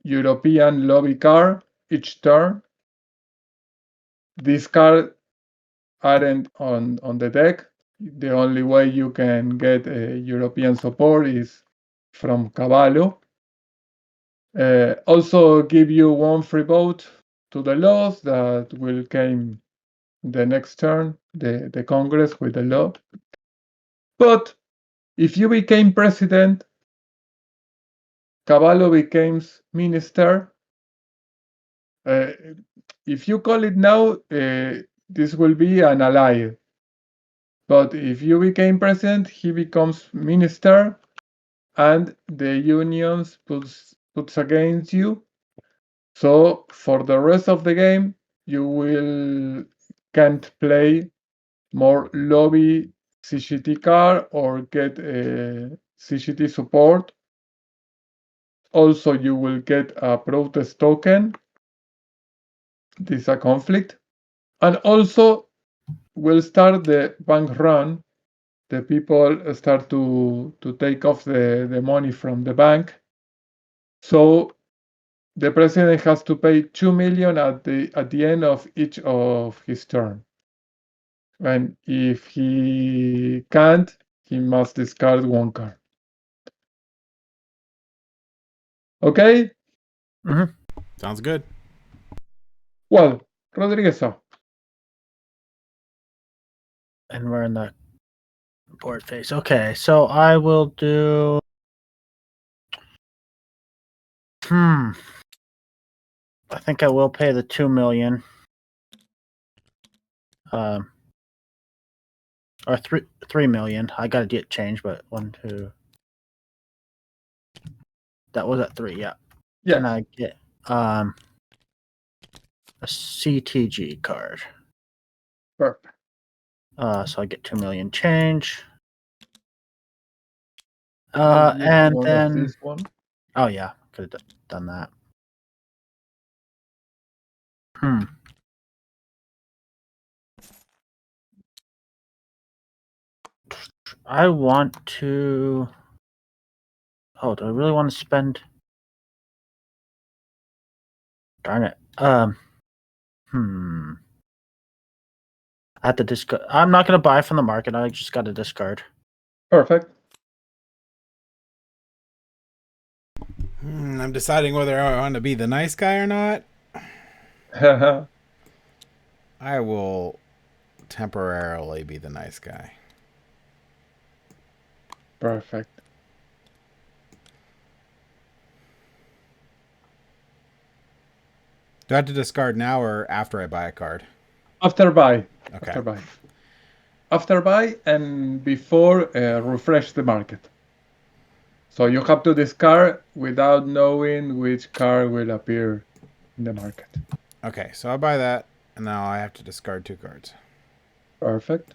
European lobby card each turn. These cards aren't on the deck. The only way you can get European support is from Cavallo. Also give you 1 free vote to the laws that will come the next turn, the Congress with the law. But if you became president, Cavallo becomes minister. If you call it now, this will be an ally. But if you became president, he becomes minister, and the unions puts against you. So for the rest of the game, you can't play more lobby CGT card or get CGT support. Also, you will get a protest token. This is a conflict. And also, will start the bank run. The people start to take off the money from the bank. So the president has to pay 2 million at the end of each of his term. And if he can't, he must discard one card. Okay? Sounds good. Well, Rodriguez. And we're in the board phase. Okay, so I will do. I think I will pay the 2 million. Or 3 million. I gotta get change, but 1, 2. That was at 3, yeah. Yes. And I get a CTG card. Perfect. So I get 2 million change. I'll use And one of then this one. oh yeah, could have done that. I want to. Oh, do I really want to spend? Darn it. I have to discard. I'm not going to buy from the market. I just got to discard. Perfect. I'm deciding whether I want to be the nice guy or not. I will temporarily be the nice guy. Perfect. Do I have to discard now or after I buy a card? After buy. Okay. After buy. After buy and before refresh the market. So you have to discard without knowing which card will appear in the market. Okay, so I buy that, and now I have to discard 2 cards. Perfect.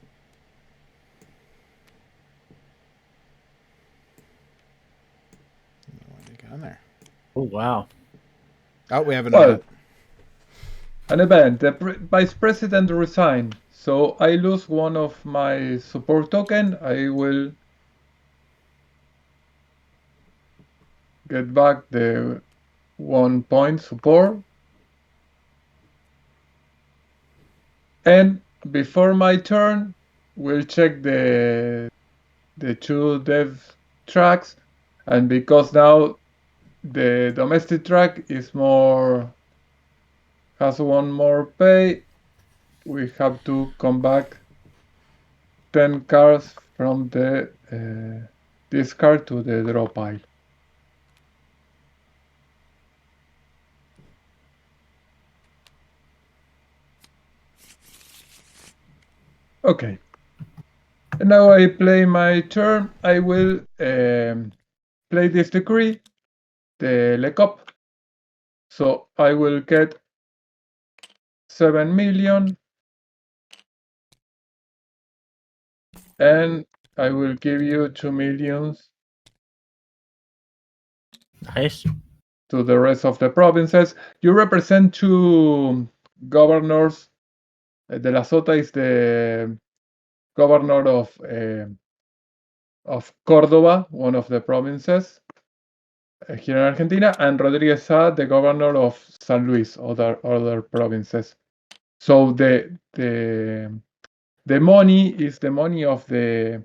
What do you got in there? Oh wow! Oh, we have an Well, event. An event. The vice president resigned, so I lose one of my support token. I will get back the 1 point support. And before my turn, we'll check the 2 dev tracks, and because now the domestic track is has 1 more pay, we have to come back 10 cards from the discard to the draw pile. Okay. And now I play my turn. I will play this decree, the Lecop. So I will get 7 million. And I will give you 2 millions. Nice. To the rest of the provinces. You represent 2 governors. De la Sota is the governor of Córdoba, one of the provinces here in Argentina, and Rodríguez Sá, the governor of San Luis, other provinces. So the money is the money of the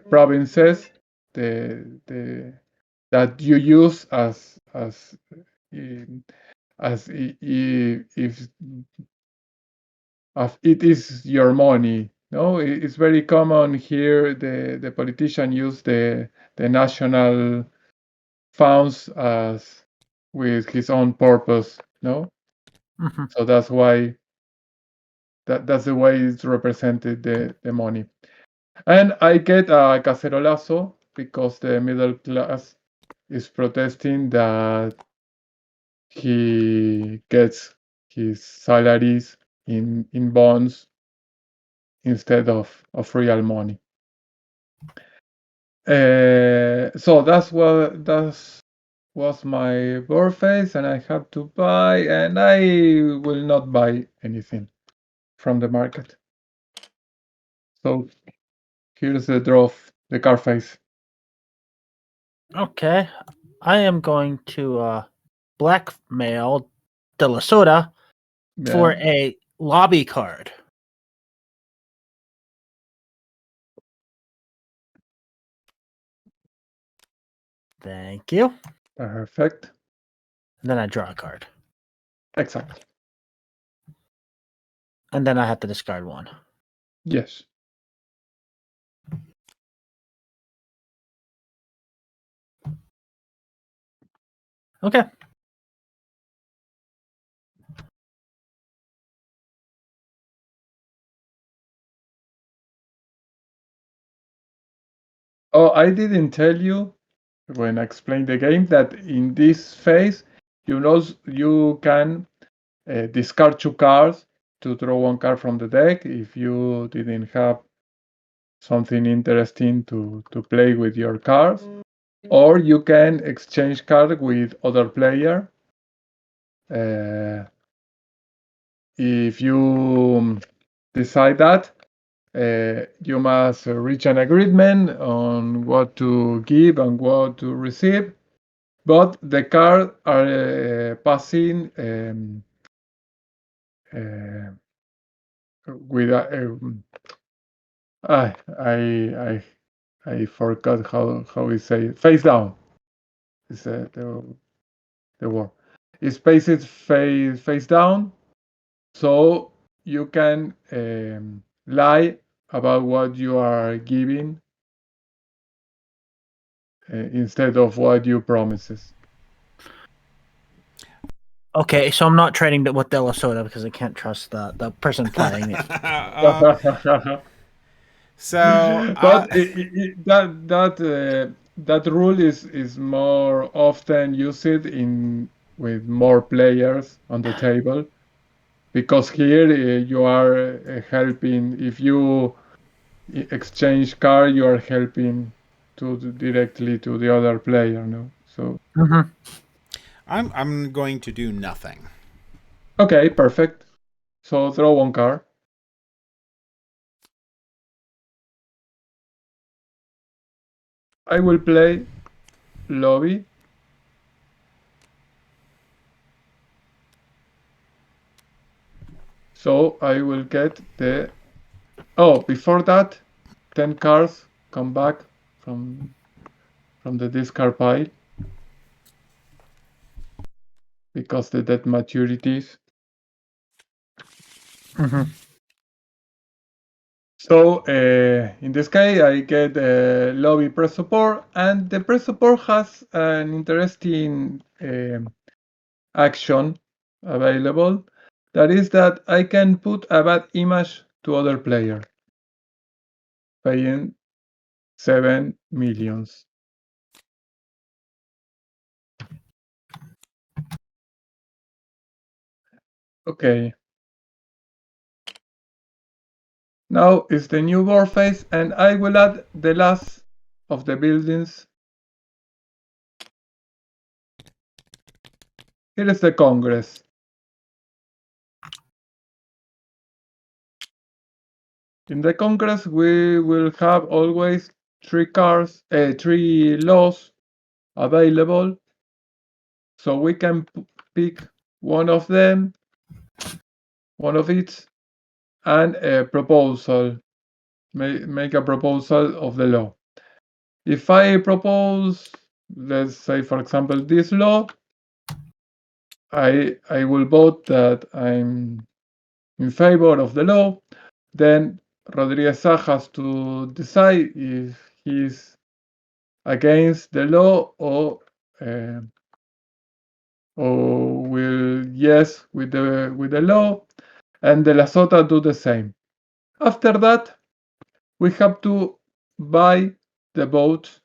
provinces that you use as if it is your money. No, it's very common here. The politician use the national funds as with his own purpose. No, so that's why that's the way it's represented the money. And I get a cacerolazo because the middle class is protesting that he gets his salaries in bonds instead of real money. So that was my board phase, and I have to buy, and I will not buy anything from the market. So here's the draw of the card phase. Okay. I am going to blackmail De La Soda for a lobby card. Thank you. Perfect. And then I draw a card. Exactly. And then I have to discard one. Yes. Okay. Oh, I didn't tell you when I explained the game that in this phase, you can discard 2 cards to draw 1 card from the deck if you didn't have something interesting to play with your cards. Or you can exchange cards with other player. If you decide that, you must reach an agreement on what to give and what to receive. But the cards are passing with I forgot how we say it. Face down is the word. It's based face down, so you can lie about what you are giving instead of what you promises. Okay, so I'm not trading with De La Soda because I can't trust the person playing it. So, but that rule is more often used with more players on the table, because here you are helping. If you exchange card, you are helping directly to the other player. No, so I'm going to do nothing. okay, perfect. So throw 1 card. I will play lobby. So I will get the... Oh, before that, 10 cards come back from the discard pile, because the debt maturities. So in this case, I get lobby press support, and the press support has an interesting action available. That is that I can put a bad image to other player, paying 7 millions. Okay. Now is the new board phase, and I will add the last of the buildings. Here is the Congress. In the Congress, we will have always 3 cards, 3 laws available. So we can pick one of them, one of each, and a proposal. Make a proposal of the law. If I propose, let's say, for example, this law, I will vote that I'm in favor of the law. Then Rodriguez has to decide if he's against the law or will yes with the law, and De La Sota do the same. After that, we have to buy the vote,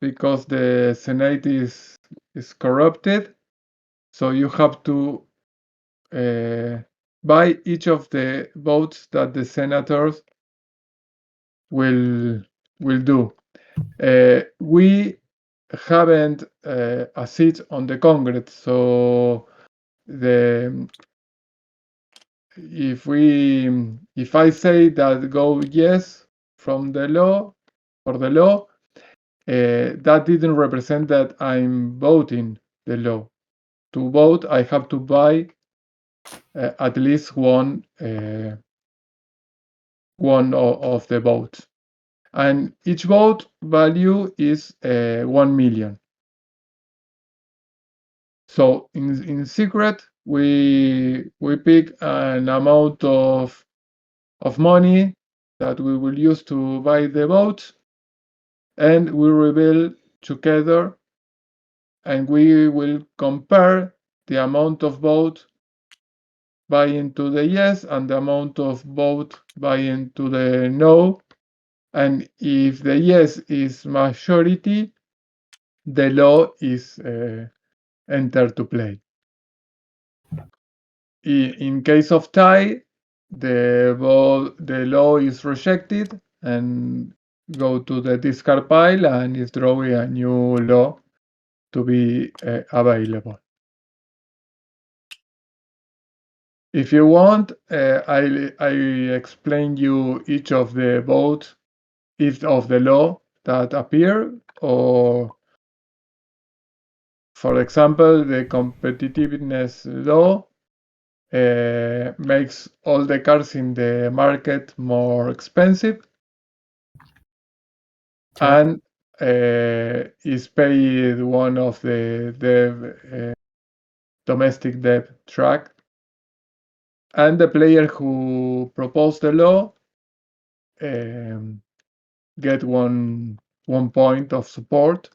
because the Senate is corrupted. So you have to buy each of the votes that the senators will do. We haven't a seat on the Congress, so if I say that go yes from the law, that didn't represent that I'm voting the law. To vote, I have to buy at least one of the votes. And each vote value is 1 million. So in secret, we pick an amount of money that we will use to buy the votes, and we reveal together, and we will compare the amount of vote buying to the yes and the amount of vote buying to the no. And if the yes is majority, the law is entered to play. In case of tie, the law is rejected and go to the discard pile and is drawing a new law to be available. If you want, I explain you each of the votes of the law that appear, or for example, the competitiveness law makes all the cars in the market more expensive, and is paid one of the domestic debt track. And the player who proposed the law get one point of support.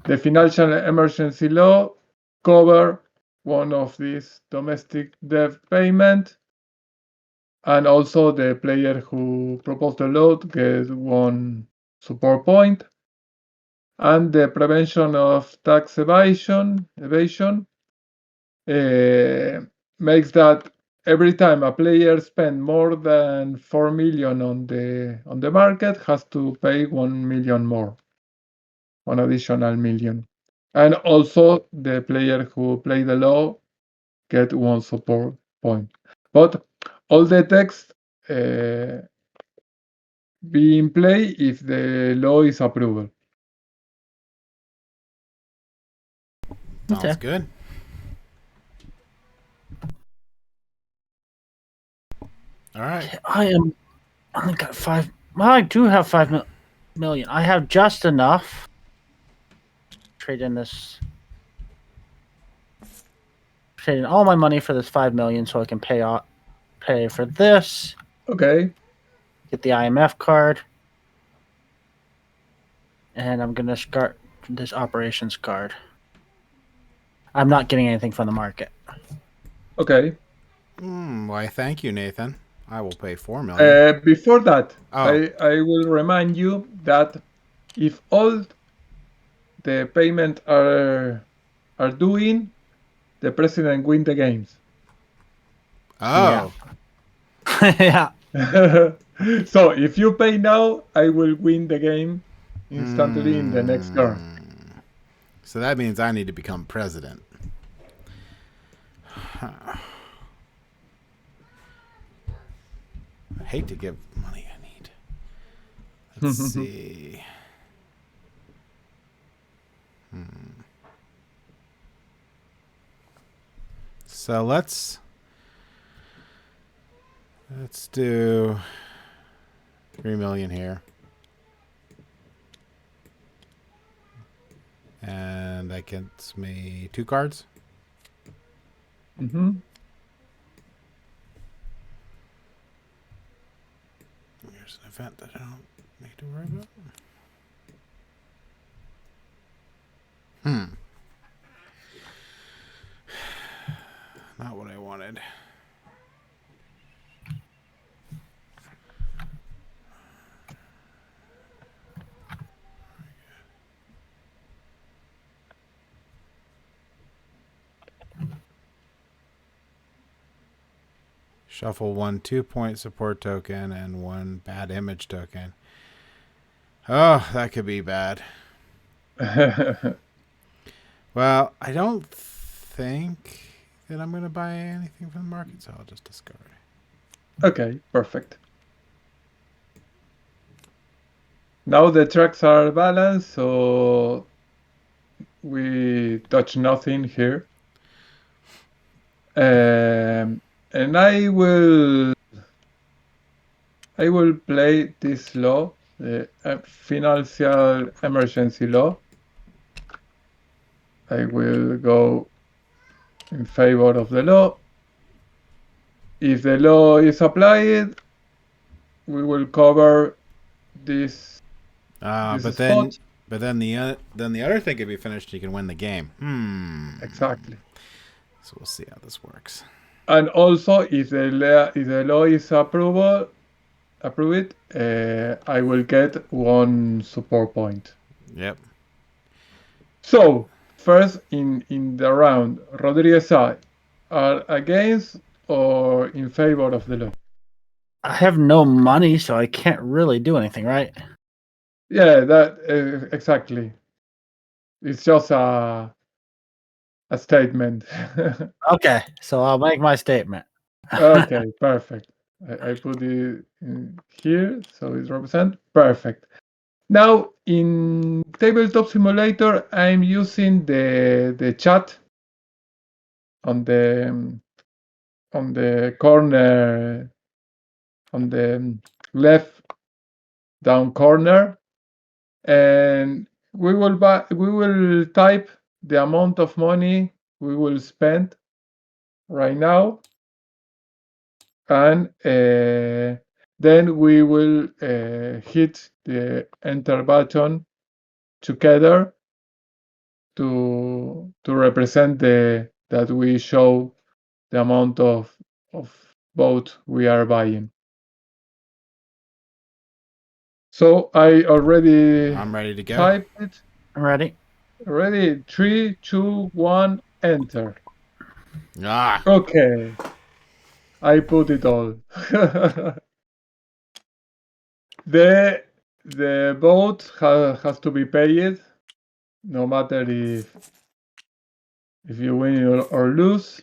The financial emergency law cover one of these domestic debt payment, and also the player who proposed the law gets one support point. And the prevention of tax evasion makes that every time a player spends more than 4 million on the market, has to pay 1 million more, one additional million. And also the player who played the law get one support point. But all the text be in play if the law is approved. Sounds good. All right. I only got 5. Well, I do have 5 million. I have just enough. Trade in all my money for this 5 million so I can pay for this. Okay. Get the IMF card. And I'm gonna start this operations card. I'm not getting anything from the market. Okay. Why, thank you, Nathan. I will pay 4 million. Before that, Oh. I will remind you that if all the payment are doing, the president win the games. Oh. Yeah. So if you pay now, I will win the game instantly in the next turn. So that means I need to become president. I hate to give money I need. Let's see. So let's do 3 million here. And that gets me 2 cards. Mm-hmm. Here's an event that I don't need to worry about. Not what I wanted. Shuffle 1 2-point support token and 1 bad image token. Oh, that could be bad. Well, I don't think that I'm going to buy anything from the market, so I'll just discard. Okay, perfect. Now the tracks are balanced, so we touch nothing here. And I will play this law, the financial emergency law. I will go in favor of the law. If the law is applied, we will cover this. But spot. then the other thing could be finished. You can win the game. Exactly. So we'll see how this works. And also, if the law is approved, I will get 1 support point. Yep. So first in the round, Rodriguez are against or in favor of the law? I have no money, so I can't really do anything, right? Yeah, that exactly. It's just a statement. Okay, so I'll make my statement. Okay, perfect. I put it in here, so it's represent. Perfect. Now in Tabletop Simulator, I'm using the chat on the corner, on the left down corner, and we will type the amount of money we will spend right now, and then we will hit the enter button together to represent that we show the amount of boat we are buying. So I'm ready to go. Type it. I'm ready. Ready? 3, 2, 1, enter. Ah. Okay. I put it all. The boat has to be paid, no matter if you win or lose.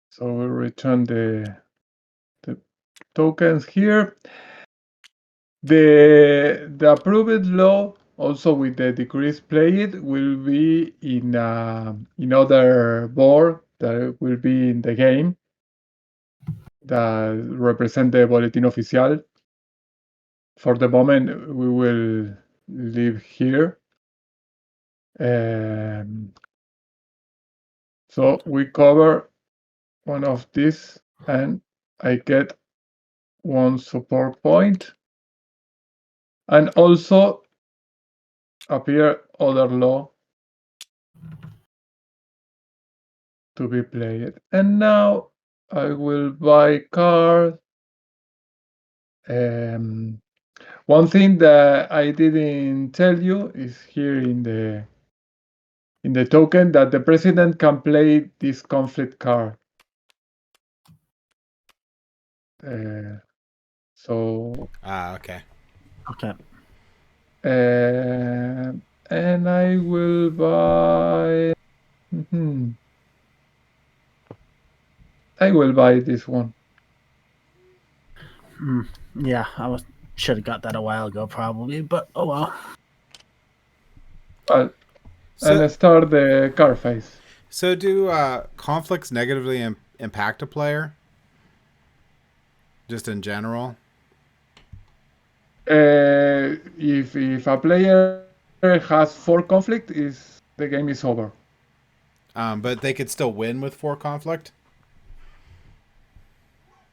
So we'll return the tokens here. The approved law, also with the decrease played, will be in other board that will be in the game that represent the Boletín Oficial. For the moment, we will leave here. So we cover one of these, and I get 1 support point. And also appear other law to be played. And now I will buy cards. One thing that I didn't tell you is here in the token that the president can play this conflict card. Okay. Okay. And I will buy. I will buy this one. Yeah, should have got that a while ago, probably, but oh well. And start the card phase. So do conflicts negatively impact a player? Just in general? If a player has 4 conflict, the game is over. But they could still win with 4 conflict?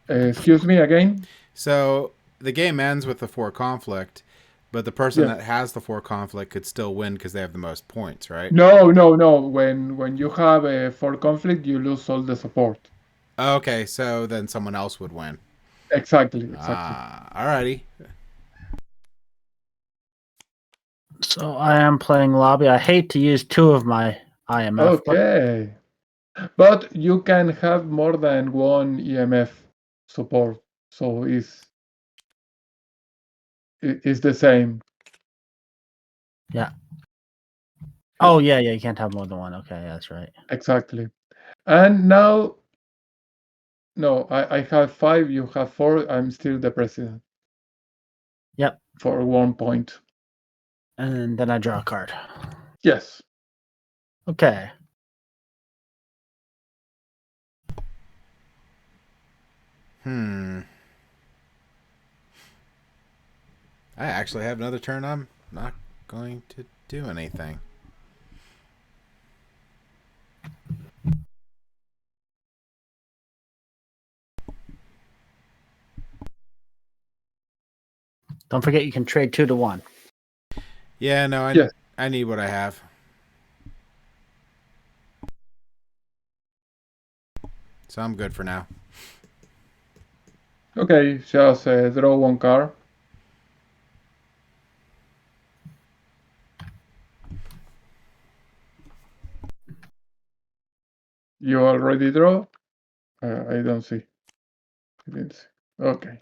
Excuse me again? So the game ends with the 4 conflict, but the person that has the 4 conflict could still win because they have the most points, right? No. When you have a 4 conflict, you lose all the support. Okay, so then someone else would win. Exactly. Alrighty. So I am playing lobby. I hate to use 2 of my IMF. Okay. But you can have more than 1 EMF support. So it's the same. Yeah. Oh, yeah, you can't have more than 1. Okay, that's right. Exactly. And now No, I have 5, you have 4, I'm still the president. Yep. For 1 point. And then I draw a card. Yes. Okay. I actually have another turn. I'm not going to do anything. Don't forget you can trade 2 to 1. Yeah, no, Yes. I need what I have. So I'm good for now. Okay, just draw 1 card. You already draw? I don't see. I didn't see. Okay.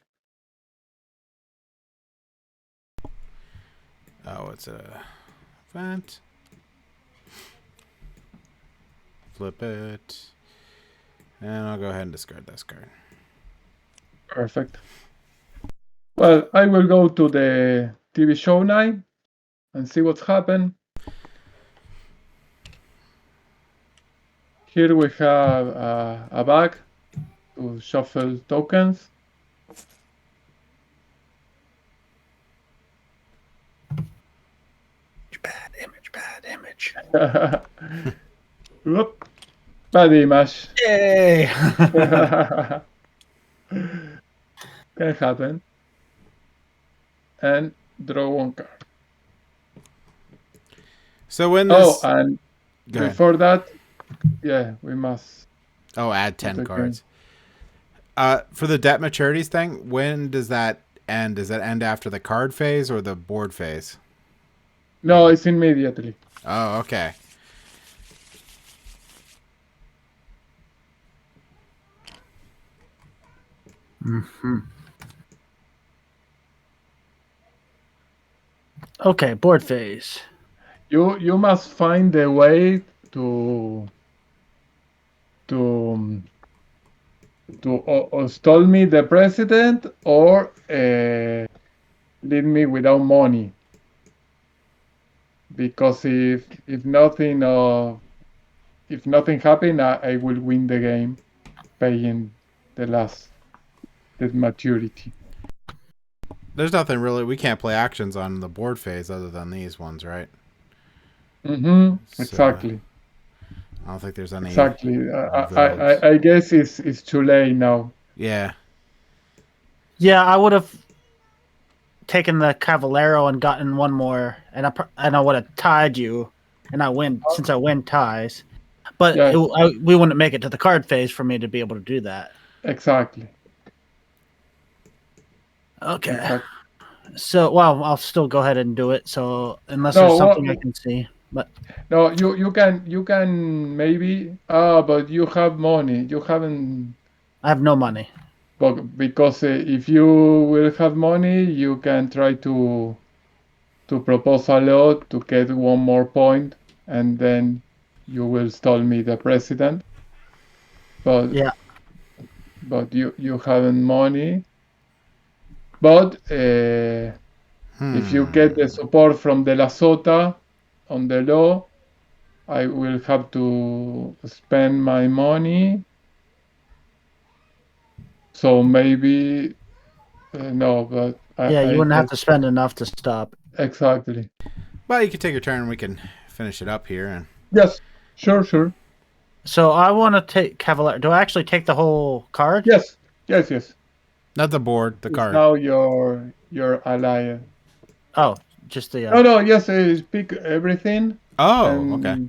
Oh, it's a event. Flip it. And I'll go ahead and discard this card. Perfect. Well, I will go to the TV show now and see what's happened. Here we have a bag to shuffle tokens. Bad image. Whoop. Bad image. Yay! Can happen. And draw 1 card. So when this... Oh, and before that, yeah, we must... Oh, add 10 cards. For the debt maturities thing, when does that end? Does that end after the card phase or the board phase? No, it's immediately. Oh, okay. Okay, board phase. You must find a way to stall me the president or leave me without money. Because if nothing happen, I will win the game, paying the maturity. There's nothing really. We can't play actions on the board phase other than these ones, right? Exactly. I don't think there's any. Exactly. I guess it's too late now. Yeah. Yeah, I would have taken the Cavallero and gotten 1 more, and I would have tied you, and I win since I win ties. But Yes. we wouldn't make it to the card phase for me to be able to do that. Exactly. Okay. Exactly. So, well, I'll still go ahead and do it. So, unless there's something I can see, but no, you can maybe. But you have money. You haven't. I have no money. But because if you will have money, you can try to propose a lot to get 1 more point, and then you will stall me the president. But yeah. But you haven't money. But if you get the support from the La Sota on the law, I will have to spend my money. So maybe no, but you wouldn't have to spend enough to stop. Exactly. Well, you can take your turn. We can finish it up here. And yes, sure. So I want to take Cavalier. Do I actually take the whole card? Yes. Not the board, the card. Now your ally. Oh, just the. No. Yes, pick everything. Oh, and, okay.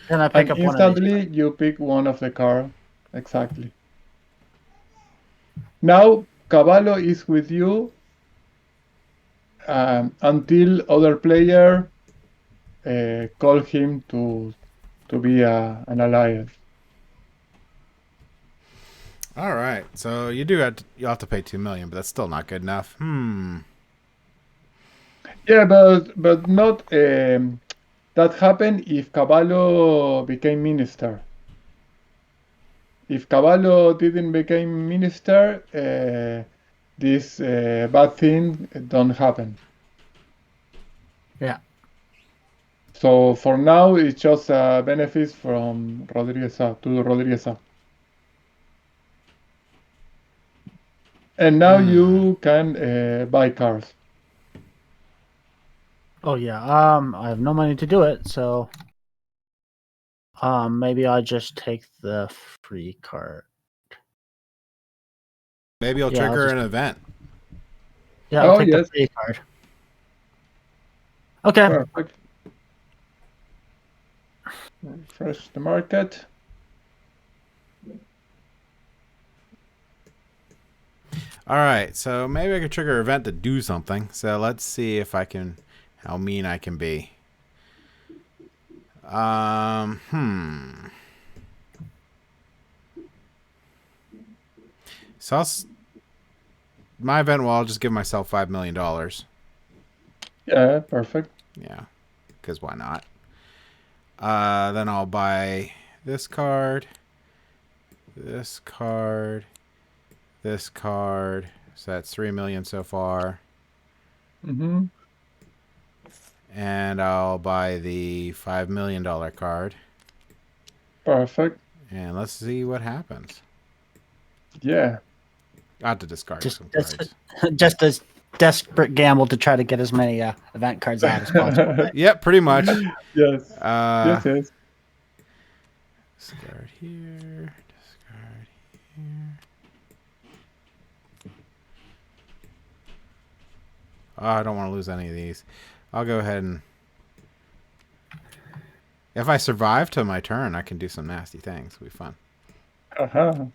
Then I pick up one of these. instantly you pick one of the card. Exactly. Now Cavallo is with you until other player call him to be an alliance. All right. So you have to pay 2 million, but that's still not good enough. Yeah, but not that happened if Cavallo became minister. if Cavallo didn't become minister, this bad thing don't happen. Yeah. So for now, it's just benefits from Rodriguez to Rodriguez. And now you can buy cars. Oh yeah. I have no money to do it, so maybe I'll just take the free card. Maybe you'll Yeah, I'll trigger just- an event. Yeah, I'll Oh, take yes. the free card. Okay. Perfect. Refresh the market. All right, so maybe I can trigger an event to do something. So let's see if I can, how mean I can be. So my event will, I'll just give myself $5 million. Yeah, perfect. Yeah, because why not? Then I'll buy this card, this card, this card. So that's 3 million so far. Mm-hmm. And I'll buy the $5 million card. Perfect. And let's see what happens. Yeah. I have to discard some cards. Just a desperate gamble to try to get as many event cards out as possible. Right? Yep, pretty much. Yes. Yes. Discard here. Discard here. Oh, I don't want to lose any of these. I'll go ahead and... If I survive to my turn, I can do some nasty things. It'll be fun. Uh-huh.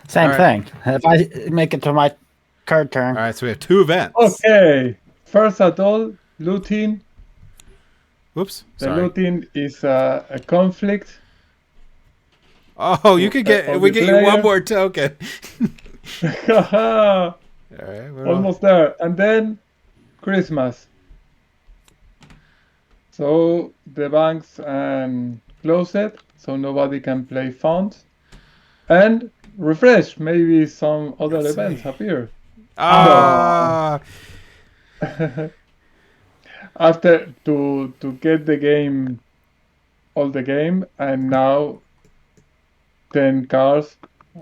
Same thing. If I make it to my card turn. All right, so we have 2 events. Okay. First of all, looting. Whoops. The Sorry. looting is a conflict. Oh, you could get... We get you one more token. All right. Almost there. And then Christmas. So the banks close it, so nobody can play funds. And refresh. Maybe some other events appear. After to get the game, all the game, and now 10 cars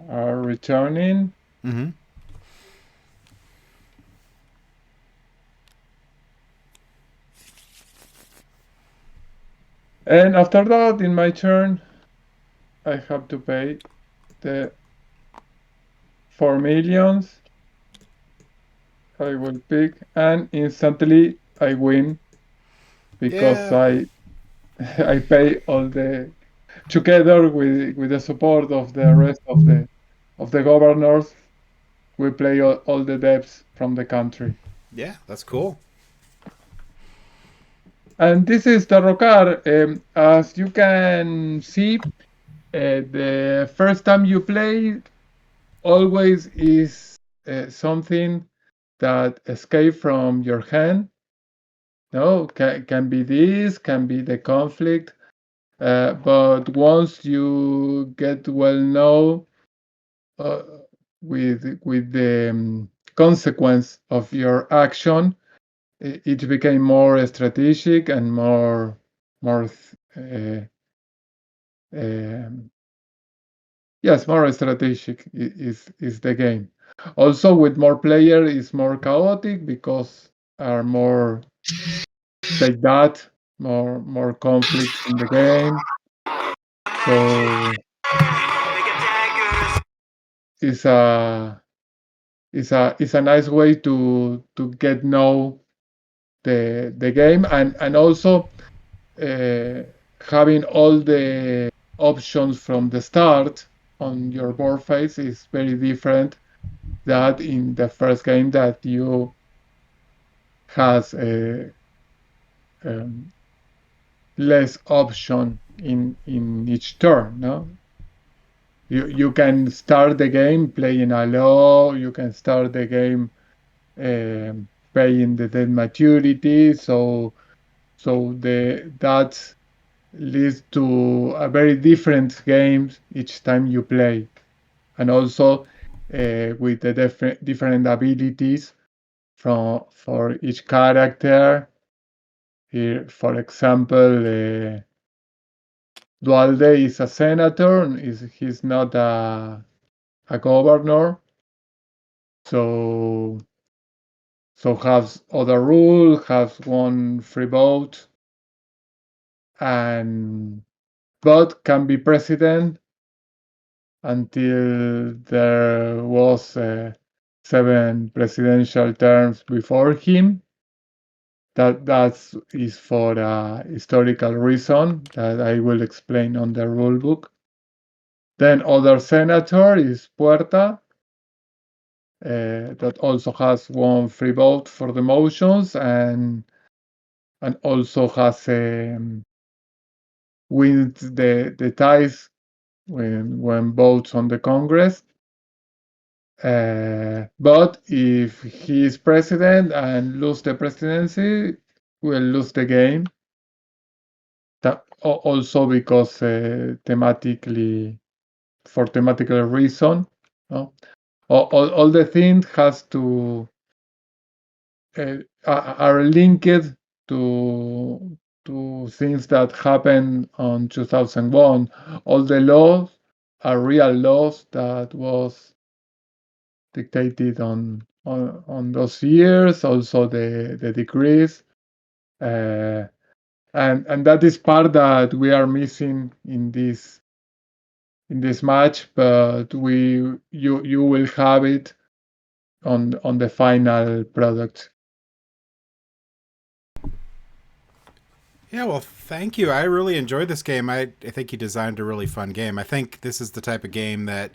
are returning. Mm-hmm. And after that, in my turn, I have to pay the 4 millions. I will pick, and instantly I win because I pay all the together with the support of the rest of the governors. We play all the debts from the country. Yeah, that's cool. And this is DerrocAr. As you can see, the first time you play always is something that escape from your hand. No, can be this, can be the conflict. But once you get well known with the consequence of your action, it became more strategic and more more strategic is the game. Also, with more players, it's more chaotic because are more like that, more conflicts in the game. So it's a nice way to get know the game and also having all the options from the start on your board face is very different that in the first game that you has less option in each turn. No, you can start the game playing a low. You can start the game paying the debt maturity. So that's leads to a very different game each time you play, and also with the different abilities for each character. Here, for example, Dualde is a senator. He's not a governor, so has other rule, has one free vote, and but can be president until there was 7 presidential terms before him. That is for a historical reason that I will explain on the rule book. Then other senator is Puerta, that also has one free vote for the motions and also has wins the ties when votes on the Congress. But if he is president and lose the presidency, will lose the game. That also because for thematical reason, no? All the things has to are linked to things that happened on 2001. All the laws are real laws that was dictated on those years. Also the decrees, and that is part that we are missing in this match. But you will have it on the final product. Yeah, well, thank you. I really enjoyed this game. I think you designed a really fun game. I think this is the type of game that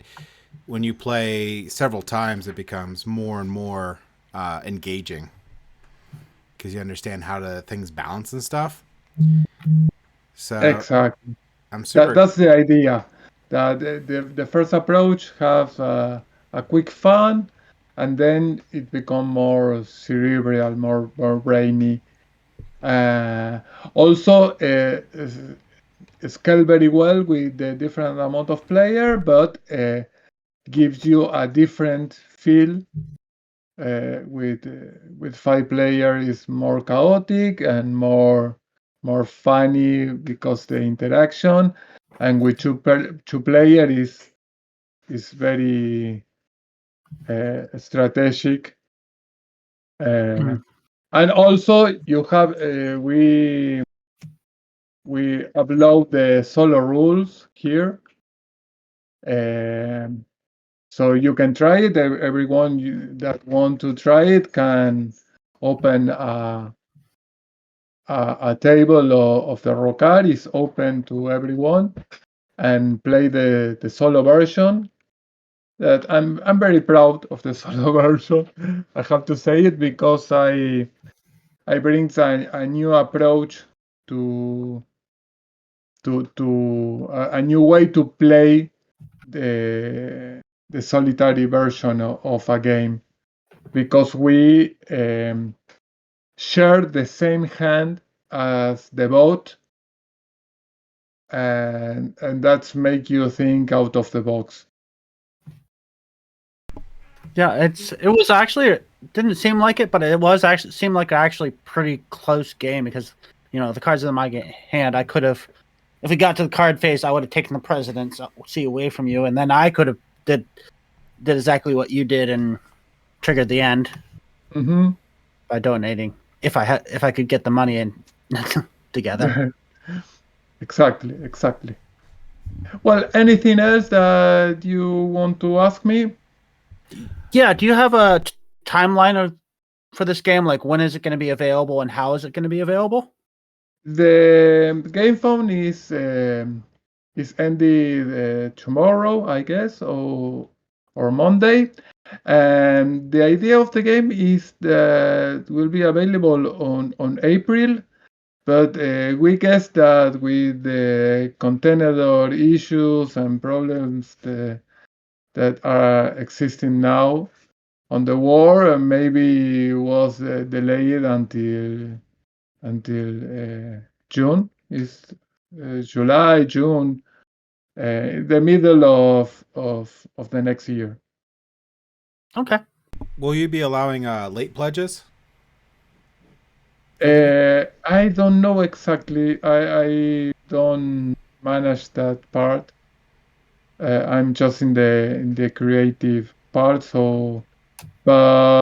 when you play several times, it becomes more and more engaging because you understand how things balance and stuff. So Exactly. I'm super. That's the idea. That the first approach have a quick fun, and then it become more cerebral, more brainy. Also, scale very well with the different amount of player, but gives you a different feel. With 5 player is more chaotic and more funny because the interaction, and with two player is very strategic. And also you have we upload the solo rules here, so you can try it. Everyone that want to try it can open a table of the DerrocAr is open to everyone, and play the solo version. That I'm very proud of the solo version. I have to say it because I brings a new approach to a new way to play the solitary version of a game, because we share the same hand as the bot, and that's make you think out of the box. Yeah, it was actually, it didn't seem like it, but it was actually seemed like an actually pretty close game because the cards in my hand, I could have, if we got to the card phase, I would have taken the presidency away from you, and then I could have did exactly what you did and triggered the end by donating if I could get the money in together. Exactly. Well, anything else that you want to ask me? Yeah, do you have a timeline for this game? Like, when is it going to be available and how is it going to be available? The game phone is ended tomorrow, I guess, or Monday. And the idea of the game is that it will be available on April, but we guess that with the container issues and problems that are existing now on the war, maybe was delayed until June is July, June, the middle of the next year. Okay. Will you be allowing late pledges? I don't know exactly. I don't manage that part. I'm just in the creative part. So, but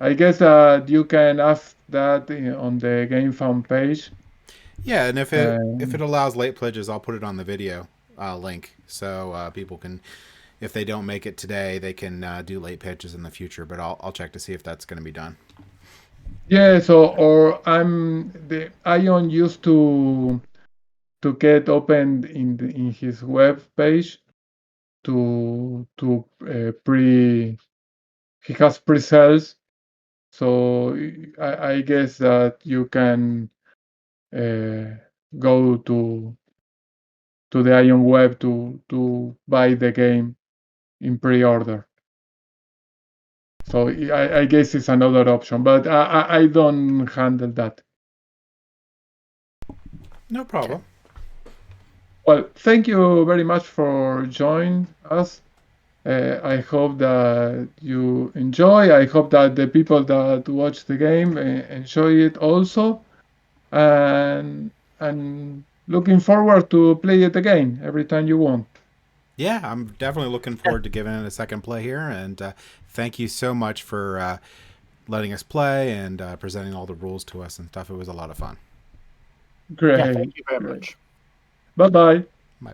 I guess that you can ask that on the game fan page. Yeah, and if it allows late pledges, I'll put it on the video link so people can, if they don't make it today, they can do late pledges in the future. But I'll check to see if that's going to be done. Yeah. So, or the Ion used to get opened in his web page to pre. He has pre-sales, so I guess that you can go to the Ion web to buy the game in pre-order. So I guess it's another option, but I don't handle that. No problem. Well, thank you very much for joining us. I hope that you enjoy. I hope that the people that watch the game enjoy it also. And looking forward to play it again every time you want. Yeah, I'm definitely looking forward to giving it a second play here. And thank you so much for letting us play and presenting all the rules to us and stuff. It was a lot of fun. Great. Yeah, thank you very much. Bye-bye. Bye.